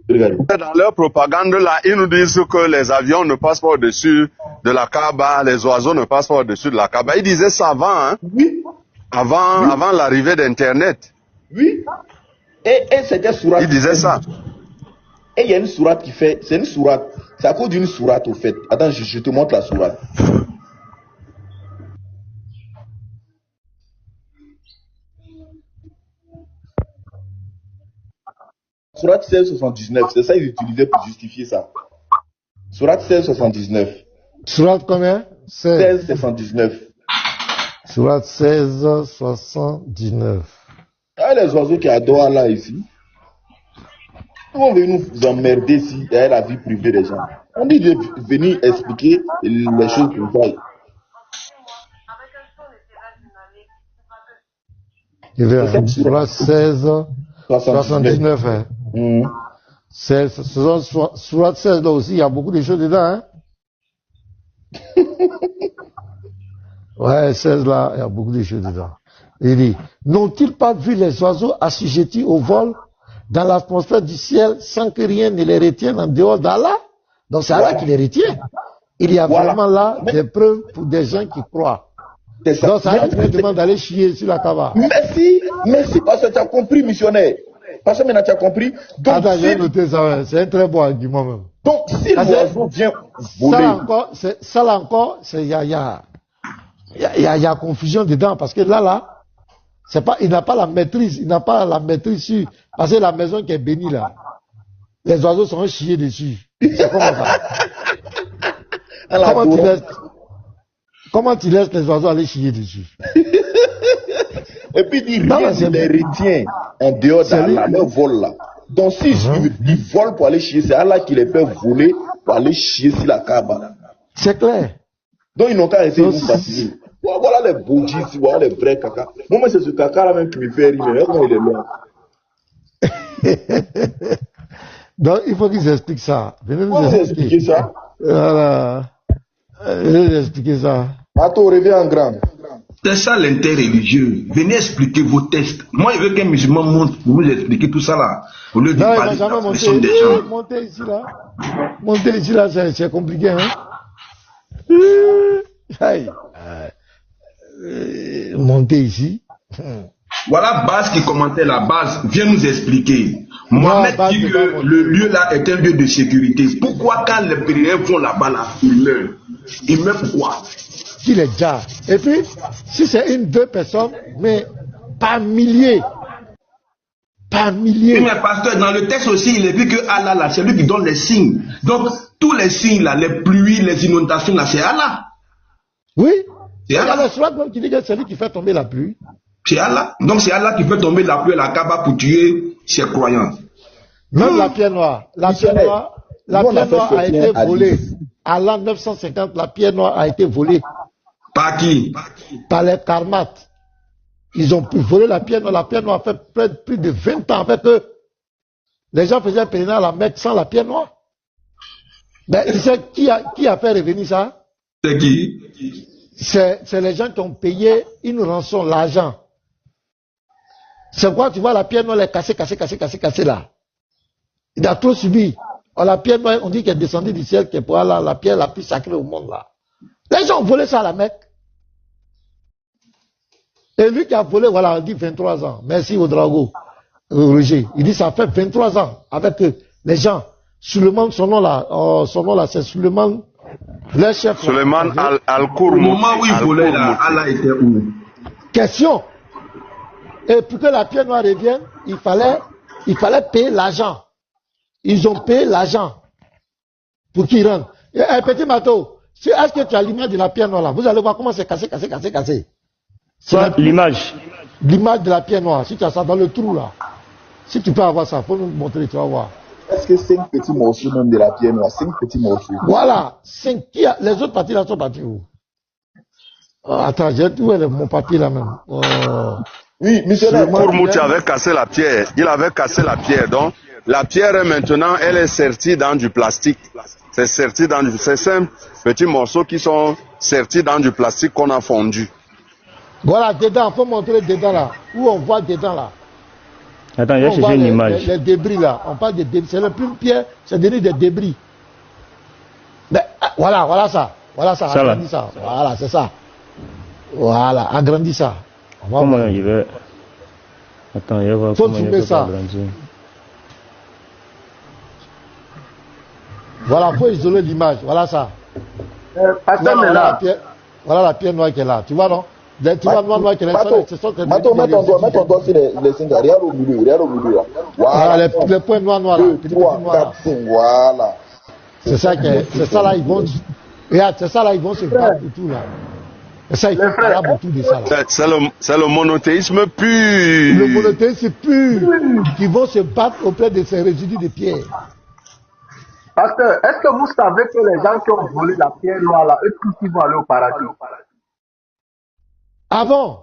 Regarde. Dans leur propagande là, ils nous disent que les avions ne passent pas au-dessus de la Kaaba, les oiseaux ne passent pas au-dessus de la Kaaba. Ils disaient ça avant, hein? Oui. Avant l'arrivée d'Internet. Oui. Et c'était sourate. Il disait ça. Et il y a une sourate qui fait. C'est une sourate. C'est à cause d'une sourate au fait. Attends, je te montre la sourate. Sourate 1679. C'est ça qu'ils utilisaient pour justifier ça. Sourate 1679. Sourate combien? 1679. Sourate 1679. Ah, les oiseaux qui adorent Allah ici. On veut nous emmerder ici et la vie privée des gens. On dit de venir expliquer les choses pour ça. Sourate 1679. Hein. Sourate 16 là aussi, il y a beaucoup de choses dedans. Hein? Ouais, 16 là, il y a beaucoup de choses dedans. Il dit, n'ont-ils pas vu les oiseaux assujettis au vol dans l'atmosphère du ciel sans que rien ne les retienne en dehors d'Allah? Donc c'est Allah qui les retient. Il y a vraiment là des preuves pour des gens qui croient. Donc ça demande d'aller chier sur la Kaaba. Merci, parce que tu as compris, missionnaire. Parce que maintenant tu as compris. Donc, attends, j'ai noté ça, c'est un très bon argument même. Donc si l'oiseau vient voler. Ça là encore, il y a confusion dedans parce que là, c'est pas, il n'a pas la maîtrise sur, parce que la maison qui est bénie là, les oiseaux sont chiés dessus. C'est comment ça? Comment tu laisses les oiseaux aller chier dessus? Et puis il les retient en dehors d'Allah, leur vol là. Donc si ils volent pour aller chier, c'est Allah qui les fait voler pour aller chier sur la Kaaba. C'est clair. Donc ils n'ont qu'à essayer de vous fasciner. Voilà les bougies ici, voilà les vrais caca. Moi, c'est ce caca là même qui me fait rire, mais comment il est loin. Donc il faut qu'ils expliquent ça. Venez nous expliquer ça. Voilà. Venez nous expliquer ça. Attends, reviens en grand. C'est ça l'interreligieux. Venez expliquer vos textes. Moi, je veux qu'un musulman monte pour vous expliquer tout ça là. Au lieu de parler de la tradition des gens. Monter ici là, c'est compliqué, hein. Monter ici. Voilà Baz qui commentait la base. Viens nous expliquer. Mohamed dit que le lieu là est un lieu de sécurité. Pourquoi quand les pèlerins vont là-bas là, ils meurent? Ils meurent pourquoi? Il est déjà. Et puis, si c'est une, deux personnes, mais par milliers. Par milliers. Oui, mais pasteur, dans le texte aussi, il est dit que Allah là, c'est lui qui donne les signes. Donc, tous les signes là, les pluies, les inondations là, c'est Allah. Oui. C'est Allah. Le soir qui dit que c'est lui qui fait tomber la pluie. C'est Allah. Donc, c'est Allah qui fait tomber la pluie à la Kaaba pour tuer ses croyants. Même la pierre noire. La pierre noire a été volée. À l'an 950, la pierre noire a été volée. Par qui? Par les Karmates. Ils ont pu voler la pierre noire. La pierre noire a fait plus de 20 ans. En fait, les gens faisaient un pèlerinage à la Mecque sans la pierre noire. Mais tu sais qui a fait revenir ça? C'est qui? C'est les gens qui ont payé une rançon, l'argent. C'est quoi, tu vois la pierre noire, elle est cassée là. Il a trop subi. la pierre noire, on dit qu'elle est descendue du ciel, qu'elle pour Allah, la pierre la plus sacrée au monde là. Les gens ont volé ça à la Mecque. Et lui qui a volé, voilà, il dit 23 ans. Merci au Drago, Roger. Il dit ça fait 23 ans avec les gens. Suleiman, son nom là, c'est Suleiman, le chef. Suleiman Al-Kourmout. Au moment où il volait là, Allah était où? Question. Et pour que la pierre noire revienne, il fallait payer l'argent. Ils ont payé l'argent pour qu'il rentre. Un petit Mato, est-ce que tu as l'image de la pierre noire là? Vous allez voir comment c'est cassé. C'est l'image. L'image de la pierre noire. Si tu as ça dans le trou là. Si tu peux avoir ça, faut nous montrer, tu vas voir. Est-ce que 5 petits morceaux même de la pierre noire? 5 petits morceaux. Voilà. 5. Les autres parties là sont parties où? Attends, j'ai trouvé mon papier là même. Oui, monsieur Kourmout avait cassé la pierre. Il avait cassé la pierre. Donc, la pierre maintenant, elle est sertie dans du plastique. C'est serti dans du... C'est simple. Petits morceaux qui sont sertis dans du plastique qu'on a fondu. Voilà, dedans, faut montrer dedans là. Où on voit dedans là. Attends, j'ai cherché une image. Les débris là, on parle de débris. C'est le plus pierre, c'est devenu des débris. Mais voilà ça. Voilà ça, agrandis ça. Voilà, c'est ça. Voilà, agrandis ça. Comment il veut... Attends, il va voir comment il ça. Agrandir. Voilà, il faut isoler l'image. Voilà ça. Voilà la pierre noire qui est là. Tu vois, non? Tu vois noir qui est là. Mets ton doigt sur les 5. Regarde au milieu. Là. Voilà, les points noirs là. 2, 3, 4, 5. Voilà. C'est ça là, ils vont. Regarde, c'est ça là, ils vont se battre et tout là. Et ça, il faut parler beaucoup de ça là. C'est le monothéisme pur. Le monothéisme pur. Qui vont se battre auprès de ces résidus de pierre. Pasteur, est-ce que vous savez que les gens qui ont volé la pierre noire là, eux tous ils vont aller au paradis? Ah bon?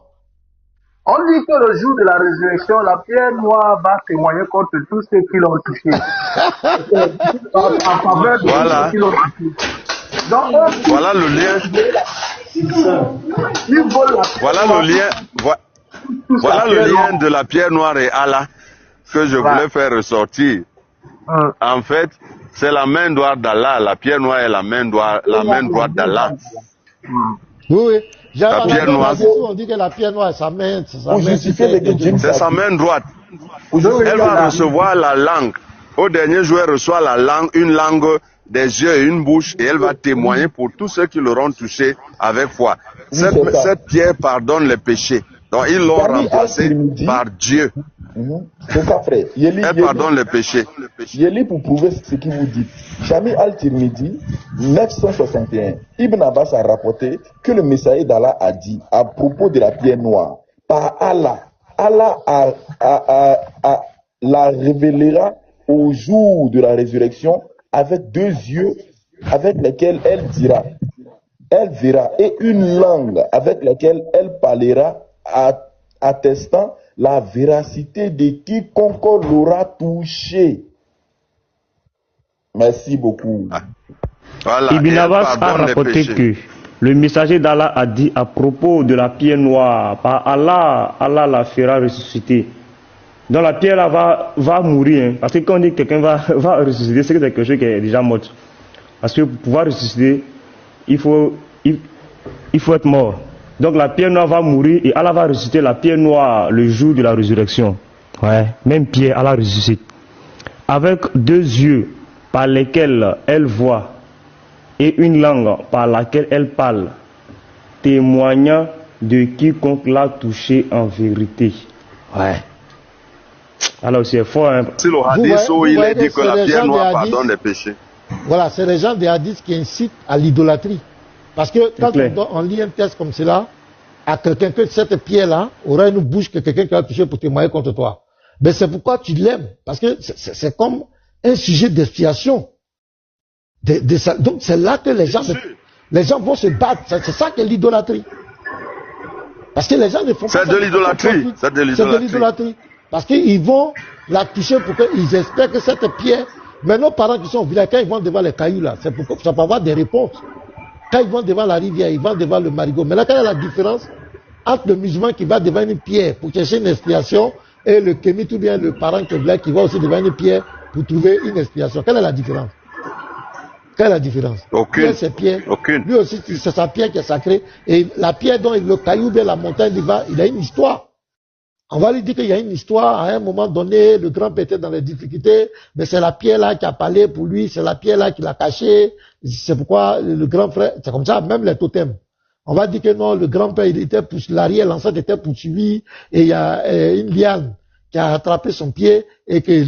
On dit que le jour de la résurrection, la pierre noire va témoigner contre tous ceux qui l'ont touché. En faveur de tous ceux qui l'ont touché. Donc, voilà le lien. Voilà le lien de la pierre noire et Allah que je voulais faire ressortir. En fait, c'est la main droite d'Allah. La pierre noire est la main droite d'Allah. Oui. La pierre noire. On dit que la pierre noire, sa main. C'est sa main droite. Elle va recevoir la langue. Au dernier jour, elle reçoit la langue, une langue, des yeux et une bouche, et elle va témoigner pour tous ceux qui l'auront touché avec foi. Cette pierre pardonne les péchés. Donc ils l'ont remplacée par Dieu. C'est ça, frère. Elle pardonne les péchés. Yéli pour prouver ce qu'il vous dit. Jami al-Tirmidhi, 961. Ibn Abbas a rapporté que le messager d'Allah a dit à propos de la pierre noire, par Allah, Allah la révélera au jour de la résurrection avec 2 yeux avec lesquels elle verra, et une langue avec laquelle elle parlera, attestant la véracité de quiconque l'aura touché. Merci beaucoup. Voilà, Ibn Abbas a rapporté que le messager d'Allah a dit à propos de la pierre noire, par Allah, Allah la fera ressusciter. Donc la pierre là va mourir, hein, parce que quand on dit que quelqu'un va ressusciter, c'est quelque chose qui est déjà mort. Parce que pour pouvoir ressusciter, il faut être mort. Donc la pierre noire va mourir et Allah va ressusciter la pierre noire le jour de la résurrection. Ouais, même pierre, Allah ressuscite. Avec 2 yeux par lesquels elle voit et une langue par laquelle elle parle, témoignant de quiconque l'a touché en vérité. Ouais. Alors c'est fort. Hein. C'est le hadith où il est dit que la pierre noire pardonne les péchés. Voilà, c'est les gens des hadiths qui incitent à l'idolâtrie. Parce que quand on lit un texte comme cela, à quelqu'un que cette pierre-là aura une bouche que quelqu'un qui a touché pour témoigner contre toi. Mais c'est pourquoi tu l'aimes. Parce que c'est comme un sujet d'expiation. Donc c'est là que les gens vont se battre. C'est ça que l'idolâtrie. Parce que les gens ne font pas ça. C'est de l'idolâtrie. C'est de l'idolâtrie. Parce qu'ils vont la toucher pour qu'ils espèrent que cette pierre... Mais nos parents qui sont au village, quand ils vont devant les cailloux là, c'est pour ça peut avoir des réponses. Quand ils vont devant la rivière, ils vont devant le marigot. Mais là, quelle est la différence entre le musulman qui va devant une pierre pour chercher une expiation et le kémite ou bien le parent qui va aussi devant une pierre pour trouver une expiation. Quelle est la différence? Quelle est la différence? Aucune. Pierre, c'est pierre. Aucune. Lui aussi, c'est sa pierre qui est sacrée. Et la pierre dont le caillou de la montagne, il a une histoire. On va lui dire qu'il y a une histoire. À un moment donné, le grand était dans les difficultés, mais c'est la pierre là qui a parlé pour lui, c'est la pierre là qui l'a caché. C'est pourquoi le grand frère, c'est comme ça, même les totems. On va dire que non, le grand-père, il était l'arrière, l'ancêtre était poursuivi, et il y a une liane qui a attrapé son pied, et que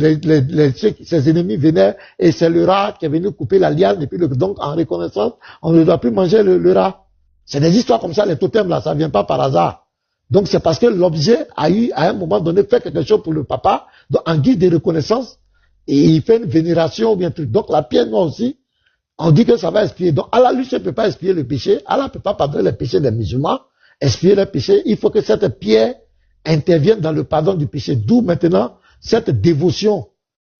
ses ennemis venaient, et c'est le rat qui est venu couper la liane, et puis donc, en reconnaissance, on ne doit plus manger le rat. C'est des histoires comme ça, les totems là, ça vient pas par hasard. Donc c'est parce que l'objet a eu, à un moment donné, fait quelque chose pour le papa, donc, en guise de reconnaissance, et il fait une vénération ou bien truc. Donc la pierre noire aussi, on dit que ça va expier. Donc Allah, lui, ne peut pas expier le péché. Allah ne peut pas pardonner les péchés des musulmans, expier les péchés. Il faut que cette pierre intervienne dans le pardon du péché. D'où maintenant cette dévotion,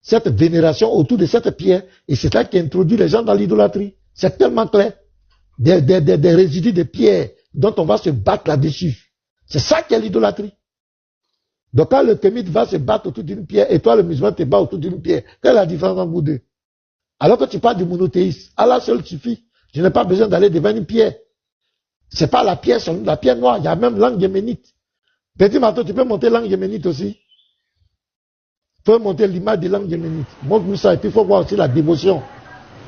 cette vénération autour de cette pierre. Et c'est ça qui introduit les gens dans l'idolâtrie. C'est tellement clair. Des résidus de pierre dont on va se battre là-dessus. C'est ça qui est l'idolâtrie. Donc quand le kémite va se battre autour d'une pierre et toi le musulman te bat autour d'une pierre, quelle est la différence entre vous deux? Alors que tu parles du monothéisme, Allah seul suffit. Je n'ai pas besoin d'aller devant une pierre. C'est pas la pierre noire, il y a même langue yéménite. Petit Mato, tu peux monter langue yéménite aussi. Tu peux monter l'image de langue yéménite. Montre-nous ça et puis il faut voir aussi la dévotion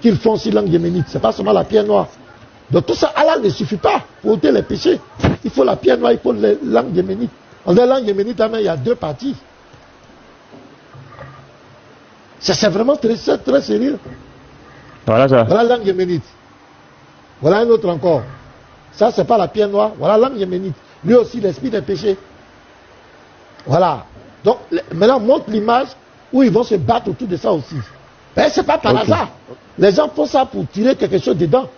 qu'ils font sur langue yéménite. C'est pas seulement la pierre noire. Donc tout ça, Allah ne suffit pas pour ôter les péchés. Il faut la pierre noire, il faut la langue yéménite. En la langue yéménite, il y a deux parties. C'est vraiment très sérieux. Voilà ça. Voilà la langue yéménite. Voilà un autre encore. Ça, c'est pas la pierre noire. Voilà la langue yéménite. Lui aussi, l'esprit des péchés. Voilà. Donc, maintenant, montre l'image où ils vont se battre autour de ça aussi. Mais c'est pas par hasard. Les gens font ça pour tirer quelque chose dedans.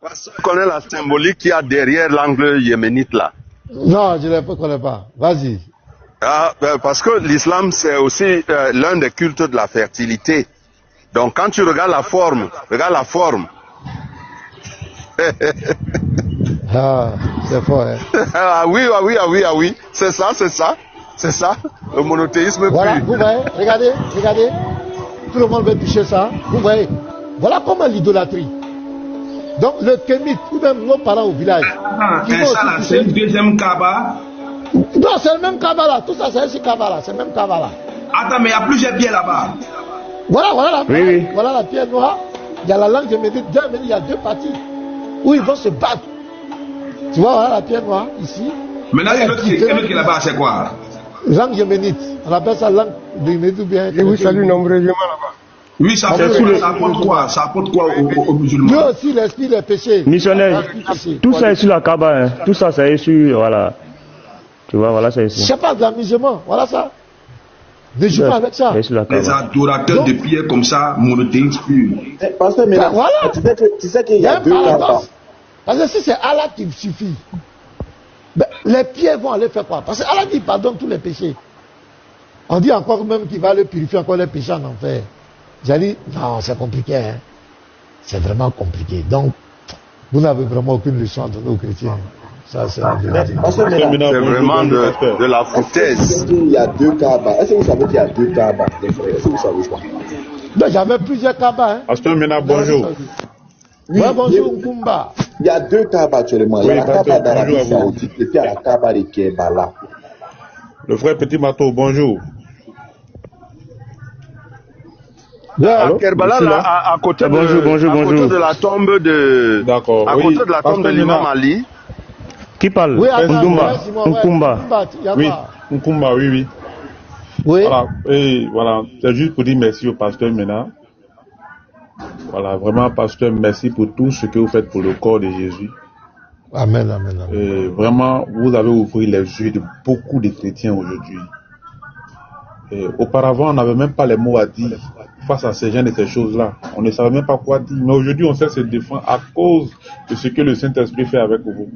Tu connais la symbolique qu'il y a derrière l'angle yéménite là? Non, je ne connais pas. Vas-y. Ah, parce que l'islam, c'est aussi l'un des cultes de la fertilité. Donc quand tu regardes la forme, Ah, c'est fort, hein. Ah oui, c'est ça, le monothéisme. Voilà, vous voyez, regardez, tout le monde veut toucher ça, vous voyez, voilà comment l'idolâtrie. Donc le kémite, ou même nos parents au village. C'est une deuxième Kaaba. Non, c'est le même Kaaba là, tout ça c'est un Kaaba là, c'est le même Kaaba là. Attends, mais il y a plusieurs pierres là-bas. Voilà oui. Voilà la pierre noire, il y a la langue yéménite, il y a deux parties où ils vont se battre. Tu vois, voilà la pierre noire, ici. Maintenant, l'autre qui est là-bas, c'est quoi? Langue yéménite. On appelle ça langue yéménite ou bien... Et vous saluez nombreusement là-bas. Oui, ça apporte quoi? Ça apporte quoi aux musulmans? Lui aussi, l'esprit des péchés. Missionnaire, tout ça est sur la Kaaba, hein. Tout ça, c'est sur, voilà. Tu vois, voilà, c'est ici. C'est pas de l'amusement, voilà ça. Des jumeaux avec ça. Les adorateurs de pierre comme ça, monothéistes purs. Pasteur, mais là, voilà. Tu sais qu'il y a deux Kaaba. Parce que si c'est Allah qui suffit, ben, les pierres vont aller faire quoi? Parce que Allah dit pardonne tous les péchés. On dit encore même qu'il va aller purifier encore les péchés en enfer. J'ai dit, non, c'est compliqué. Hein. C'est vraiment compliqué. Donc, vous n'avez vraiment aucune leçon à donner aux chrétiens. Ça, c'est vraiment de la foutaise. Il y a deux Kaaba. Est-ce que vous savez qu'il y a deux Kaaba? Est-ce que vous savez ça? Ben, j'avais plusieurs Kaaba. Hein. Pasteur Mena, bonjour. Oui, bonjour, Nkumba. Il y a deux Kaaba actuellement. Il y a la Kaaba d'Arabie Saoudite et puis il y a la Kaaba de Kerbala. Le frère Petit Mato, bonjour. À Kerbala, là, à côté de la tombe de... D'accord. À côté de la tombe de l'imam Ali. Qui parle? Oui, Nkumba. Oui, Nkumba, oui. Oui. Voilà, et voilà, c'est juste pour dire merci au pasteur Mena. Voilà, vraiment, pasteur, merci pour tout ce que vous faites pour le corps de Jésus. Amen. Et vraiment, vous avez ouvert les yeux de beaucoup de chrétiens aujourd'hui. Et auparavant, on n'avait même pas les mots à dire face à ces gens et ces choses-là. On ne savait même pas quoi dire. Mais aujourd'hui, on sait se défendre à cause de ce que le Saint-Esprit fait avec vous.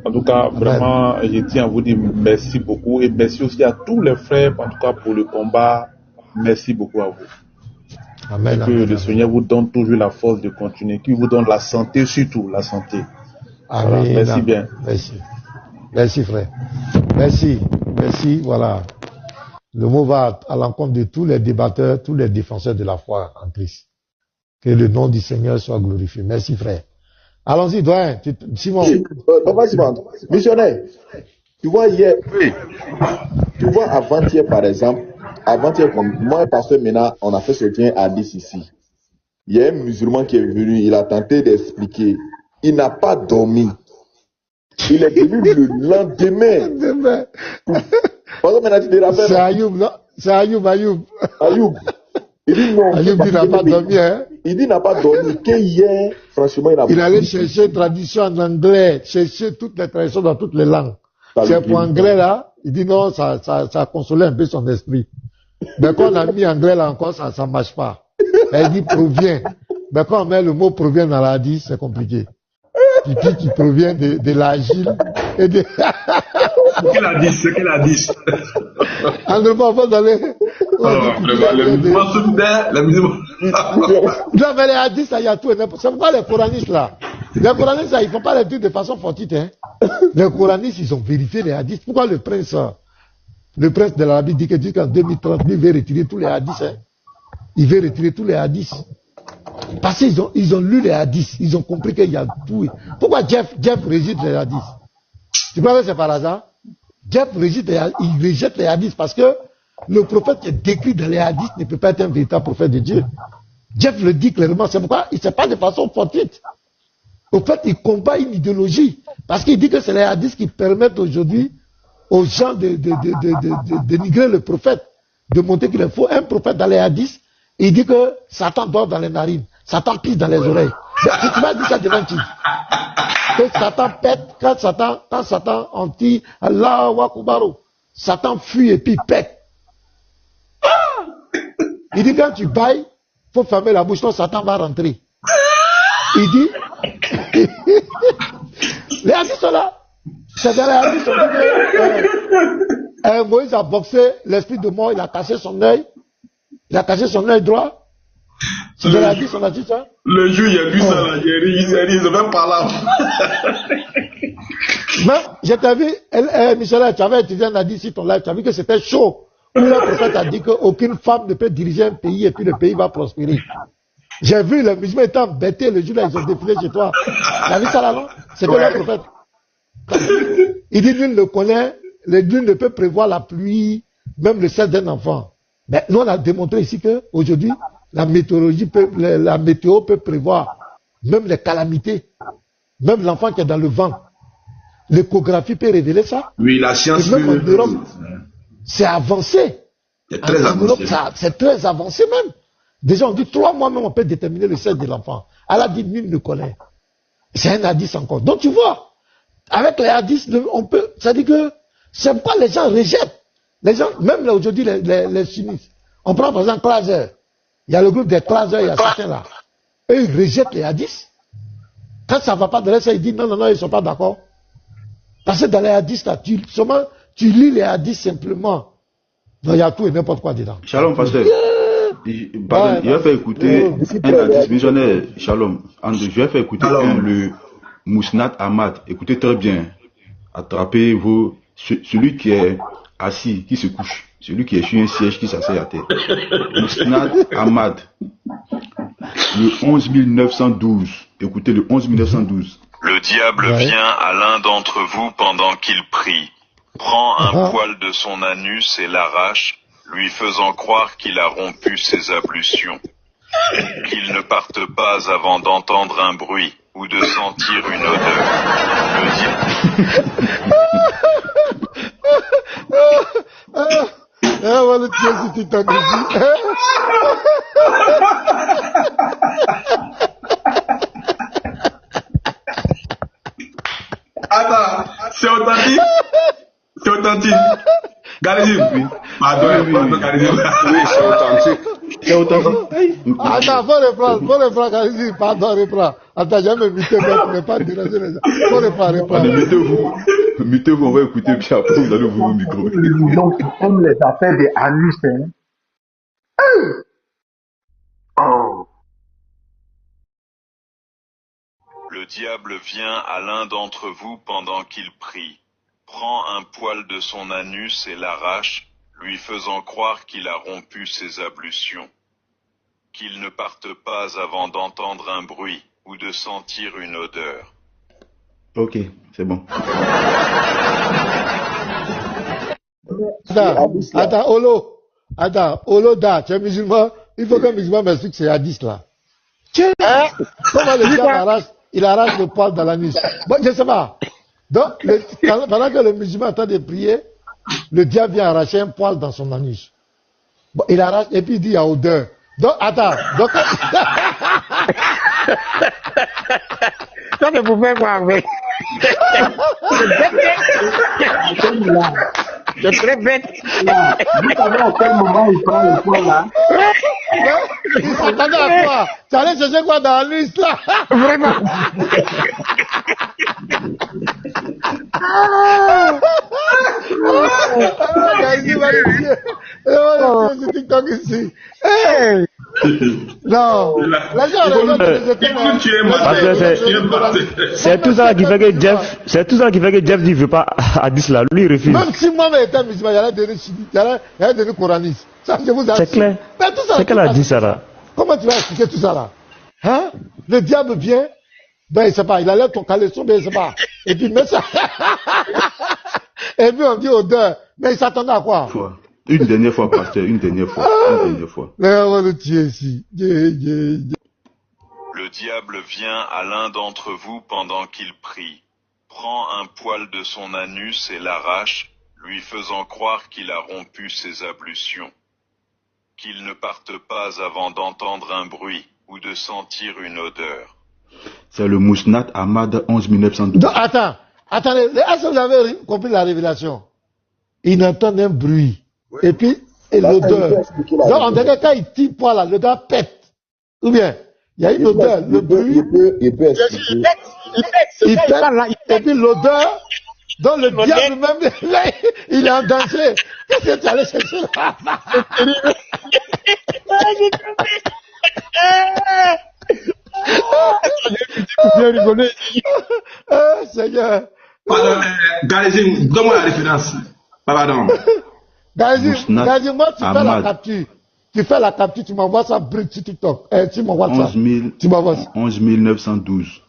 En tout cas, vraiment, je tiens à vous dire merci beaucoup. Et merci aussi à tous les frères, en tout cas pour le combat. Merci beaucoup à vous. Amen. Que le Seigneur vous donne toujours la force de continuer. Qu'il vous donne la santé, surtout la santé. Amen. Voilà, merci bien. Merci frère. Merci, voilà. Le mot va à l'encontre de tous les débatteurs, tous les défenseurs de la foi en Christ. Que le nom du Seigneur soit glorifié. Merci, frère. Allons-y, doyen. Simon. Papa Simon, missionnaire, tu vois hier, tu vois avant-hier par exemple, avant-hier comme moi et pasteur Mena, on a fait ce lien à 10 ici. Il y a un musulman qui est venu, il a tenté d'expliquer. Il n'a pas dormi. Il est venu le lendemain. Pasteur Mena, tu te rappelles? C'est Ayoub, non? C'est Ayoub. Ayoub. Il dit non. Ayoub dit n'a pas dormi, hein? Il dit il n'a pas dormi. Qu'hier, franchement, il allait chercher tradition en anglais, chercher toutes les traditions dans toutes les langues. C'est pour anglais là, il dit non, ça a consolé un peu son esprit. Mais quand on a mis anglais là encore, ça marche pas. Elle dit provient. Mais quand on met le mot provient dans la dit, c'est compliqué. Pipi qui provient de l'agile et de... C'est qu'elle a dit, c'est qu'elle a dit. En ne pas d'aller. Les musulmans solidaires, les musulmans. Non, mais les hadiths, il y a tout. C'est pourquoi les coranistes là. Les coranistes là, ils font pas les trucs de façon fortuite, hein. Les coranistes, ils ont vérifié les hadiths. Pourquoi le prince de l'Arabie dit qu'en 2030, il veut retirer tous les hadiths, hein. Il veut retirer tous les hadiths. Parce qu'ils ont lu les hadiths, ils ont compris qu'il y a tout. Pourquoi Jeff rejette les hadiths? Tu crois que c'est par hasard? Jeff rejette les hadiths parce que le prophète qui est décrit dans les hadiths ne peut pas être un véritable prophète de Dieu. Jeff le dit clairement, c'est pourquoi il ne sait pas de façon fortuite. Au fait, il combat une idéologie. Parce qu'il dit que c'est les hadiths qui permettent aujourd'hui aux gens de dénigrer le prophète, de montrer qu'il faut un prophète dans les hadiths. Il dit que Satan dort dans les narines, Satan pisse dans les oreilles. Tu m'as dit ça devant qui? Que Satan pète, quand Satan anti Allahu Akbar, Satan fuit et puis pète. Il dit quand tu bailles, faut fermer la bouche, sinon Satan va rentrer. Il dit, les hadiths sont là. C'est dans les hadiths, on dit que Moïse a boxé l'esprit de mort, il a cassé son œil. Il a cassé son œil droit. C'est de la vie, on a dit ça. Le jour, il a vu ça, là, il ne même pas là. Mais, je t'ai vu, Michel, tu avais étudié un hadith sur ton live, tu as vu que c'était chaud. Où le prophète a dit qu'aucune femme ne peut diriger un pays et puis le pays va prospérer. J'ai vu les musulmans étant embêtés le jour là, ils ont défilé chez toi. Tu as vu ça là, non? C'était le prophète. Il dit, nul ne connaît, nul ne peut prévoir la pluie, même le sel d'un enfant. Mais nous, on a démontré ici qu'aujourd'hui, la météo peut prévoir même les calamités, même l'enfant qui est dans le vent. L'échographie peut révéler ça. Oui, la science. Et même en Europe, c'est avancé. C'est très avancé. C'est très avancé même. Déjà, on dit 3 mois même, on peut déterminer le sexe de l'enfant. Allah dit, nul ne connaît. C'est un hadith encore. Donc, tu vois, avec les hadiths, on peut, ça dit que c'est pourquoi les gens rejettent. Les gens, même là aujourd'hui, les sunnites. On prend par exemple Klaser. Il y a le groupe des Klaser, il y a certains là. Eux, ils rejettent les hadiths. Quand ça ne va pas de ça, ils disent non, ils ne sont pas d'accord. Parce que dans les hadiths, là, tu lis les hadiths simplement. Non, il y a tout et n'importe quoi dedans. Shalom, pasteur. Il va faire écouter un hadith missionnaire. Shalom. Je vais faire écouter le Mousnad Ahmad. Écoutez très bien. Attrapez-vous. Celui qui est assis, qui se couche. Celui qui est sur un siège, qui s'assied à terre. Mousnad Ahmad. Le 11912. Écoutez le 11912. Le diable vient à l'un d'entre vous pendant qu'il prie, prend un poil de son anus et l'arrache, lui faisant croire qu'il a rompu ses ablutions. Qu'il ne parte pas avant d'entendre un bruit ou de sentir une odeur. Attends, c'est authentique? C'est authentique. Gardez-vous, oui. Pardon, gardez-vous. Oui, c'est authentique. C'est authentique. Attends, faut reprendre, Gardez-vous. Pardon, reprends. Attends, jamais muté, mais pas déranger les gens. Faut reprendre. Mettez-vous, on va écouter, puis après vous allez ouvrir le micro. Les gens qui aiment les affaires des anus, hein. Oh. Le diable vient à l'un d'entre vous pendant qu'il prie, prend un poil de son anus et l'arrache, lui faisant croire qu'il a rompu ses ablutions. Qu'il ne parte pas avant d'entendre un bruit ou de sentir une odeur. Ok, c'est bon. Attends, Olo, tu es musulman, il faut qu'un musulman m'explique que c'est hadith là. Comment le diable il arrache le poil dans l'anus. Bon, je sais pas. Donc, pendant que le musulman est en train de prier, le diable vient arracher un poil dans son anus. Bon, il arrache et puis il dit il y a odeur. Donc, attends. Donc... Ça ne pouvait pas arriver. C'est très bête. Vous savez à quel moment il prend le poids là? Il s'attendait à quoi? Tu allais chercher quoi dans l'anus là? Vraiment. C'est TikTok ici. Non. C'est tout ça qui fait que Jeff, dit veut pas hadith là, lui il refuse. Même si moi-même étais musulman, j'allais devenir coraniste. Ça, je vous assure. C'est clair. C'est qu'elle a dit ça là. Comment tu vas expliquer tout ça là? Hein? Le diable vient, ben il sait pas, il enlève ton caleçon, ben il sait pas. Et puis met ça. Et puis on dit odeur. Mais il s'attendait à quoi? Une dernière fois, pasteur, une dernière fois. On va le tuer ici. Le diable vient à l'un d'entre vous pendant qu'il prie, prend un poil de son anus et l'arrache, lui faisant croire qu'il a rompu ses ablutions. Qu'il ne parte pas avant d'entendre un bruit ou de sentir une odeur. C'est le Mousnat Ahmad 11912. Donc, attendez, est-ce que vous avez compris la révélation? Il entend un bruit. Et puis, l'odeur. Donc, en dernier cas, il tire poil là, l'odeur pète. Ou bien, il y a une odeur, le bruit. Il peut expliquer. Il pète, et puis l'odeur, donc le diable même, il est en danger. Qu'est-ce que tu allais chercher là? J'ai rigolé. Seigneur. Pardon, Galizim, donne-moi la référence. Pardon. Galizim, moi, tu fais la capture. Tu fais la capture, tu m'envoies ça brut sur TikTok. Tu m'envoies ça. Tu m'envoies ça. 11912.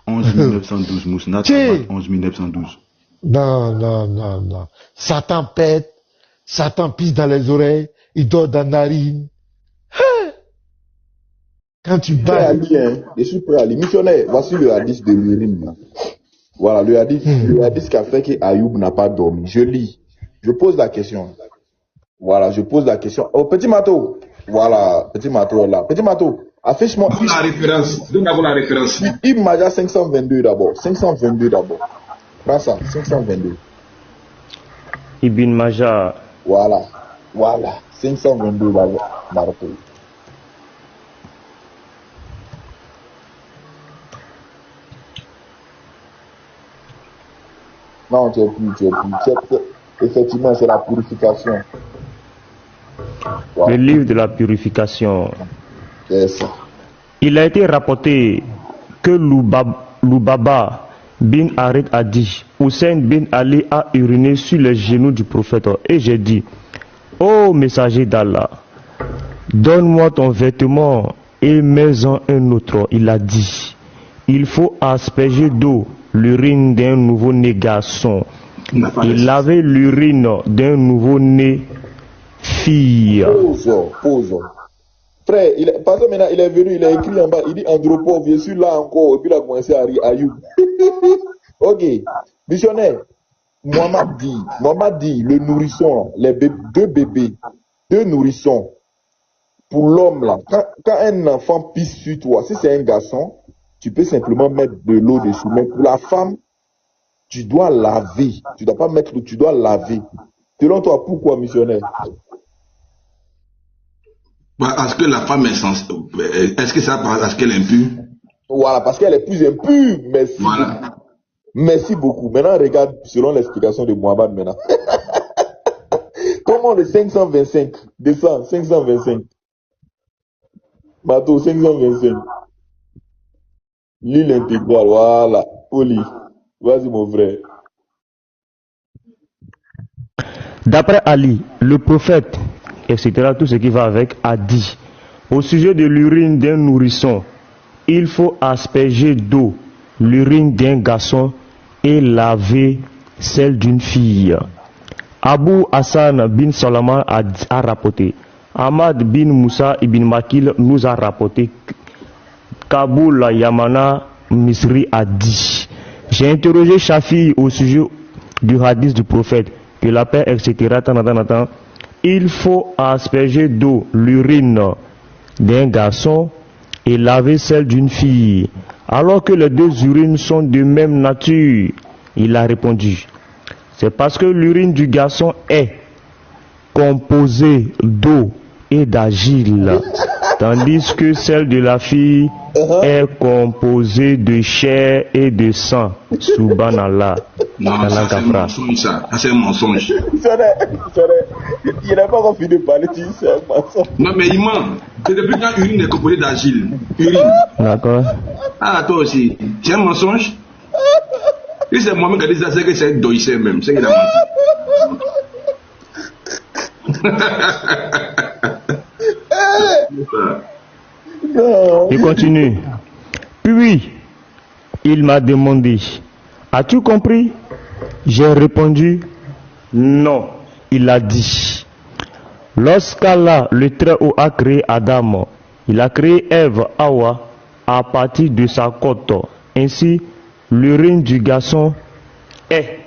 11912, Mousnat Ahmad 11912. Non. Satan pète, Satan pisse dans les oreilles, il dort dans la narine. Quand tu bats. Je suis prêt à lire. Missionnaire, voici le hadith de l'urine. Voilà, le hadith qui a fait que Ayoub n'a pas dormi. Je lis. Je pose la question. Voilà, je pose la question. Oh, petit Mato. Voilà, petit Mato est là. Petit Mato, affiche-moi. Donne la référence. Donne-moi la référence. Ibn Majah 522 d'abord. 522 d'abord. Prends ça, 522. Ibn Majah. Voilà. 522 d'abord. Marco. Non, tu es plus. Effectivement, c'est la purification. Le livre de la purification. C'est ça. Il a été rapporté que Loubaba bin Harid a dit, Hussein bin Ali a uriné sur les genoux du prophète. Et j'ai dit, ô messager d'Allah, donne-moi ton vêtement et mets-en un autre. Il a dit, il faut asperger d'eau l'urine d'un nouveau-né garçon. Il avait l'urine d'un nouveau-né fille. Pause. Frère, parce que maintenant il est venu, il a écrit en bas, il dit andropov, je suis là encore, et puis il a commencé à rire Ayoub. Ok, missionnaire, Mohamed dit, le nourrisson, deux nourrissons, pour l'homme là, quand un enfant pisse sur toi, si c'est un garçon, tu peux simplement mettre de l'eau dessus, mais pour la femme, tu dois laver, tu dois pas mettre l'eau, tu dois laver. Selon toi, pourquoi, missionnaire? Parce que la femme est sensible. Est-ce que ça parce qu'elle est impure? Voilà, parce qu'elle est plus impure. Merci. Voilà. Beaucoup. Merci beaucoup. Maintenant, regarde, selon l'explication de Mohamed maintenant. Comment le 525 descend 525. Bateau 525. Lis l'intégrale, voilà. Oli. Vas-y, mon frère. D'après Ali, le prophète, etc., tout ce qui va avec, a dit, au sujet de l'urine d'un nourrisson, il faut asperger d'eau l'urine d'un garçon et laver celle d'une fille. Abu Hassan bin Salman a rapporté. Ahmad bin Moussa ibn Makil nous a rapporté. Kaboul Yamana Misri a dit. J'ai interrogé Shafi au sujet du hadith du prophète, que la paix, etc. Il faut asperger d'eau l'urine d'un garçon et laver celle d'une fille, alors que les deux urines sont de même nature. Il a répondu, c'est parce que l'urine du garçon est composée d'eau et d'argile, tandis que celle de la fille est composée de chair et de sang. Subhanallah. Non, ça c'est un mensonge, ça. C'est un mensonge. Il n'a pas envie de parler, tu sais, un mensonge. Non, mais il ment. C'est depuis quand l'urine est composée d'argile. Urine. D'accord. Ah, toi aussi. C'est un mensonge. Et c'est moi-même qui a dit ça, c'est que c'est un doïssé même. C'est qu'il a menti. Il continue. Puis, il m'a demandé, as-tu compris? J'ai répondu, non. Il a dit, lorsqu'Allah, le Très-Haut, a créé Adam, il a créé Ève, Hawa, à partir de sa côte. Ainsi, l'urine du garçon est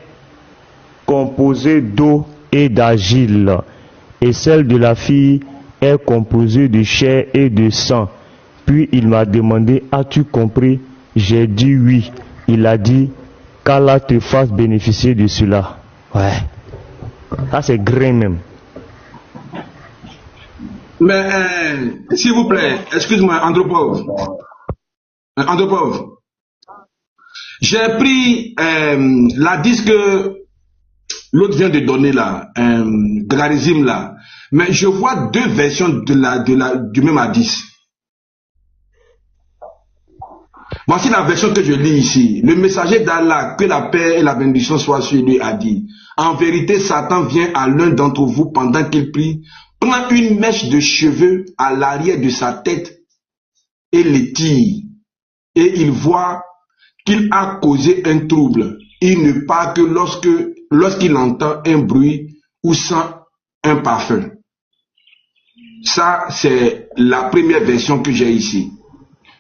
composée d'eau et d'argile, et celle de la fille est composée de chair et de sang. Puis il m'a demandé, as-tu compris? J'ai dit oui. Il a dit, qu'Allah te fasse bénéficier de cela. Ouais. Ça c'est grain même. Mais, s'il vous plaît, excuse-moi, Andropov. Andropov. J'ai pris l'hadith que l'autre vient de donner là, Garizim là. Mais je vois deux versions du même hadith. Voici la version que je lis ici. Le messager d'Allah, que la paix et la bénédiction soient sur lui, a dit, en vérité, Satan vient à l'un d'entre vous pendant qu'il prie, prend une mèche de cheveux à l'arrière de sa tête et les tire. Et il voit qu'il a causé un trouble. Il ne part que lorsqu'il entend un bruit ou sent un parfum. Ça, c'est la première version que j'ai ici.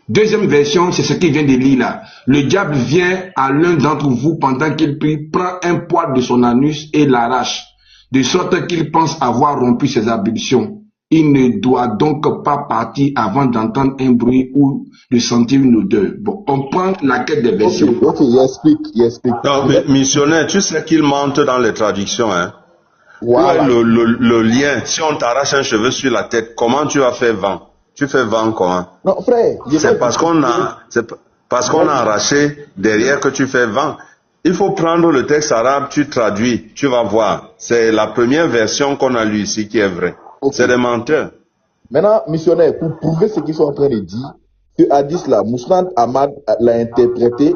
Deuxième version, c'est ce qu'il vient de lire là. Le diable vient à l'un d'entre vous pendant qu'il prie, prend un poil de son anus et l'arrache, de sorte qu'il pense avoir rompu ses ablutions. Il ne doit donc pas partir avant d'entendre un bruit ou de sentir une odeur. Bon, on prend laquelle des versions. Ok, il explique. Non, mais missionnaire, tu sais qu'il mente dans les traductions, hein. Voilà. Le lien, si on t'arrache un cheveu sur la tête, comment tu vas faire vent? Tu fais vent comment? Non, frère. C'est parce qu'on a arraché derrière que tu fais vent. Il faut prendre le texte arabe, tu traduis, tu vas voir. C'est la première version qu'on a lue ici qui est vraie. Okay. C'est des menteurs. Maintenant, missionnaire, pour prouver ce qu'ils sont en train de dire, ce hadith là, Mousnad Ahmad l'a interprété,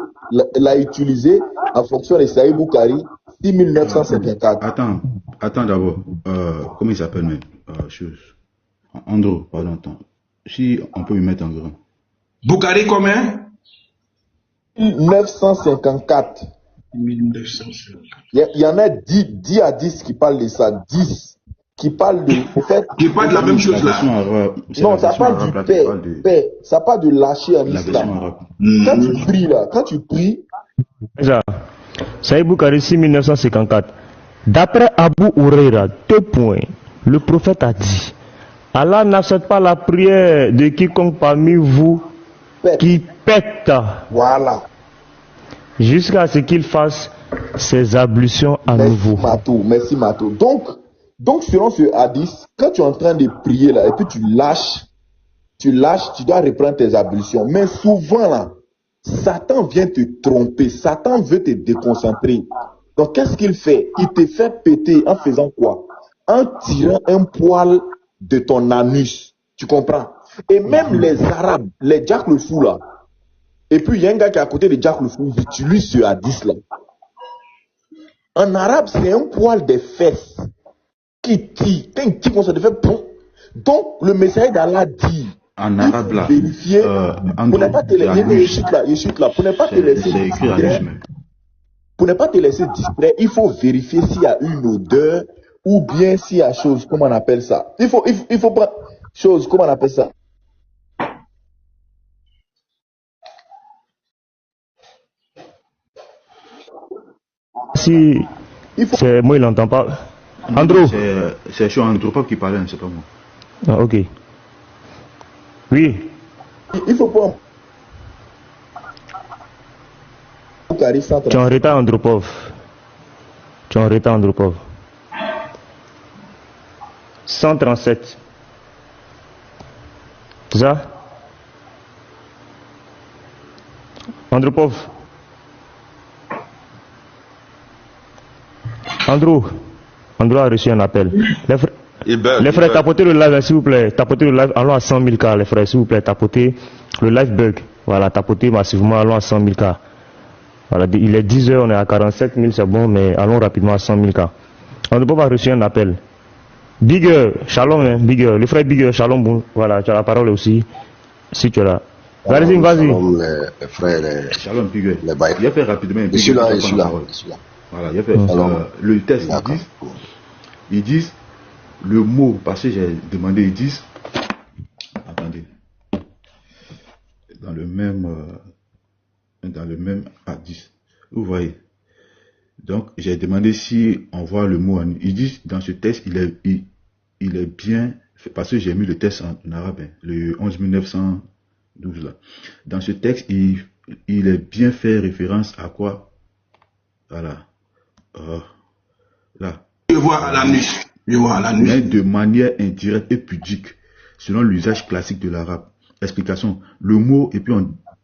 l'a utilisé en fonction de Sahih Bukhari 6954. Attends d'abord. Comment il s'appelle même Andro, pardon, attends. Si on peut lui mettre en grand. Bukhari combien? 1954. 1954. Il y en a 10 hadiths qui parlent de ça. 10 qui parlent de... Qui parlent de la même chose là. Non, ça parle du paix. Ça parle de lâcher en islam. Quand tu pries là, Sahih Bukhari 1954. D'après Abu Huraira, 2 points. Le prophète a dit, Allah n'accepte pas la prière de quiconque parmi vous qui pète. Voilà. Jusqu'à ce qu'il fasse ses ablutions à nouveau. Merci Matou. Donc selon ce hadith, quand tu es en train de prier là, et puis tu lâches, tu dois reprendre tes ablutions. Mais souvent là, Satan vient te tromper, Satan veut te déconcentrer. Donc qu'est-ce qu'il fait? Il te fait péter en faisant quoi? En tirant un poil de ton anus. Tu comprends? Et même les Arabes, les Jack le fou là, et puis il y a un gars qui est à côté de Jack le fou, il utilise ce hadith là. En arabe, c'est un poil des fesses. Quand il tire, on se fait bon. Donc, le messager d'Allah dit, en arabe là, vérifier, pour ne pas te laisser, je suis là, pour ne pas te laisser distrait, pour ne pas te laisser distrait, il faut vérifier s'il y a une odeur ou bien s'il y a chose, comment on appelle ça. Il faut prendre chose, comment on appelle ça. Si c'est moi, il n'entend pas. Andrew. C'est sur Andropop qui parlait, c'est pas moi. Ah, ok. Oui. Il faut pas. Tu es en retard, Andropov. Tu es en retard, Andropov. 137. C'est ça? Andropov. Andrew a reçu un appel. Les frères, tapotez le live, s'il vous plaît. Tapotez le live, allons à 100 000 cas, les frères, s'il vous plaît. Tapotez le live bug. Voilà, tapotez massivement, allons à 100 000 cas. Voilà, il est 10 h, on est à 47 000, c'est bon, mais allons rapidement à 100 000 cas. Andropov a reçu un appel. Bigger, shalom, hein, Bigger. Le frère Bigger, shalom, bon. Voilà, tu as la parole aussi, si tu es là. Vas-y. Shalom, les frères, Shalom, Bigger. Les bails. Il a fait rapidement. Je suis là. Voilà, il a fait le test. Ils disent le mot, parce que j'ai demandé, ils disent, attendez, dans le même hadith, vous voyez. Donc, j'ai demandé si on voit le mot, ils disent dans ce texte, il est bien, parce que j'ai mis le texte en arabe, hein, le 11 912 là. Dans ce texte, il est bien fait référence à quoi? Voilà. Là. Je vois à l'anus. Mais de manière indirecte et pudique, selon l'usage classique de l'arabe. Explication. Le mot, et puis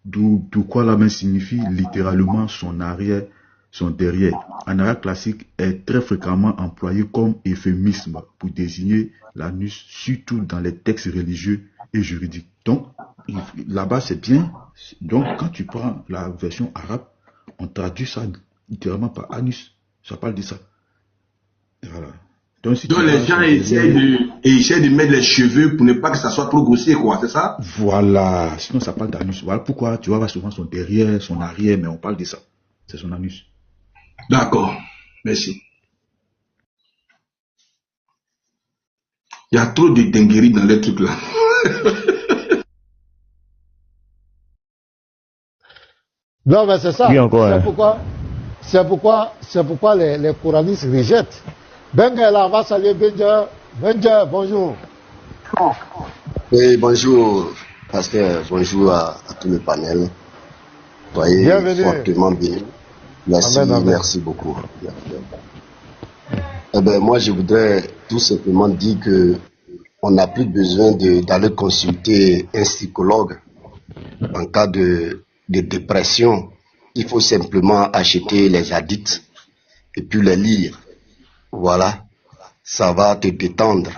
de quoi la main signifie littéralement son arrière, son derrière. En arabe classique, est très fréquemment employé comme euphémisme pour désigner l'anus, surtout dans les textes religieux et juridiques. Donc, là-bas, c'est bien. Donc, quand tu prends la version arabe, on traduit ça littéralement par anus. Ça parle de ça. Et voilà. Donc, les gens essaient de mettre les cheveux pour ne pas que ça soit trop grossier, quoi, c'est ça? Voilà. Sinon, ça parle d'anus. Voilà pourquoi tu vois souvent son derrière, son arrière, mais on parle de ça. C'est son anus. D'accord. Merci. Il y a trop de dingueries dans les trucs là. Non, mais c'est ça. Oui, encore, c'est pourquoi les coranistes rejettent. Benga là, va saluer Benja. Benja, bonjour. Oui, bonjour, pasteur. Bonjour à tout le panel. Soyez fortement bien. Merci, amen. Merci beaucoup. Eh ben, moi, je voudrais tout simplement dire que on n'a plus besoin d'aller consulter un psychologue en cas de dépression. Il faut simplement acheter les hadiths et puis les lire. Voilà, ça va te détendre,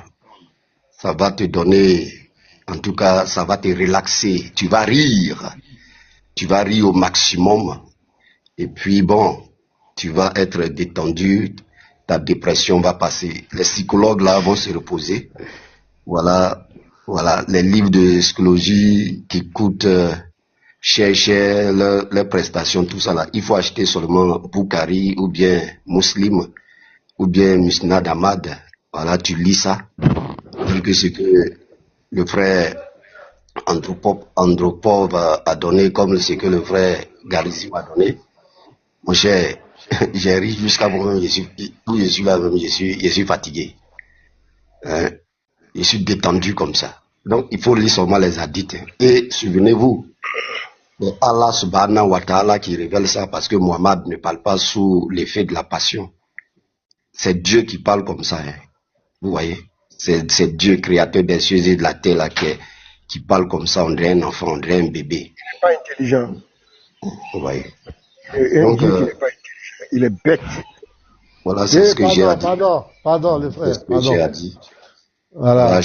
ça va te donner, en tout cas, ça va te relaxer. Tu vas rire au maximum. Et puis bon, tu vas être détendu, ta dépression va passer. Les psychologues là vont se reposer. Voilà, les livres de psychologie qui coûtent cher, leurs prestations, tout ça là. Il faut acheter seulement Bukhari ou bien Muslim ou bien Musnad Ahmad. Voilà, tu lis ça. Que ce que le frère Andropov a donné, comme ce que le frère Garizim a donné. Mon cher, j'ai ri jusqu'à moi-même, je suis là même, je suis fatigué. Hein? Je suis détendu comme ça. Donc, il faut lire seulement les hadiths. Et souvenez-vous, c'est Allah subhanahu wa ta'ala qui révèle ça parce que Muhammad ne parle pas sous l'effet de la passion. C'est Dieu qui parle comme ça. Hein? Vous voyez? C'est Dieu, créateur des cieux et de la terre, là, qui parle comme ça. On dirait un enfant, on dirait un bébé. Il n'est pas intelligent. Vous voyez? Donc, il n'est pas intelligent. Il est bête. Voilà, c'est ce que j'ai à dire. Pardon, le frère. C'est ce que j'ai à dire. Voilà.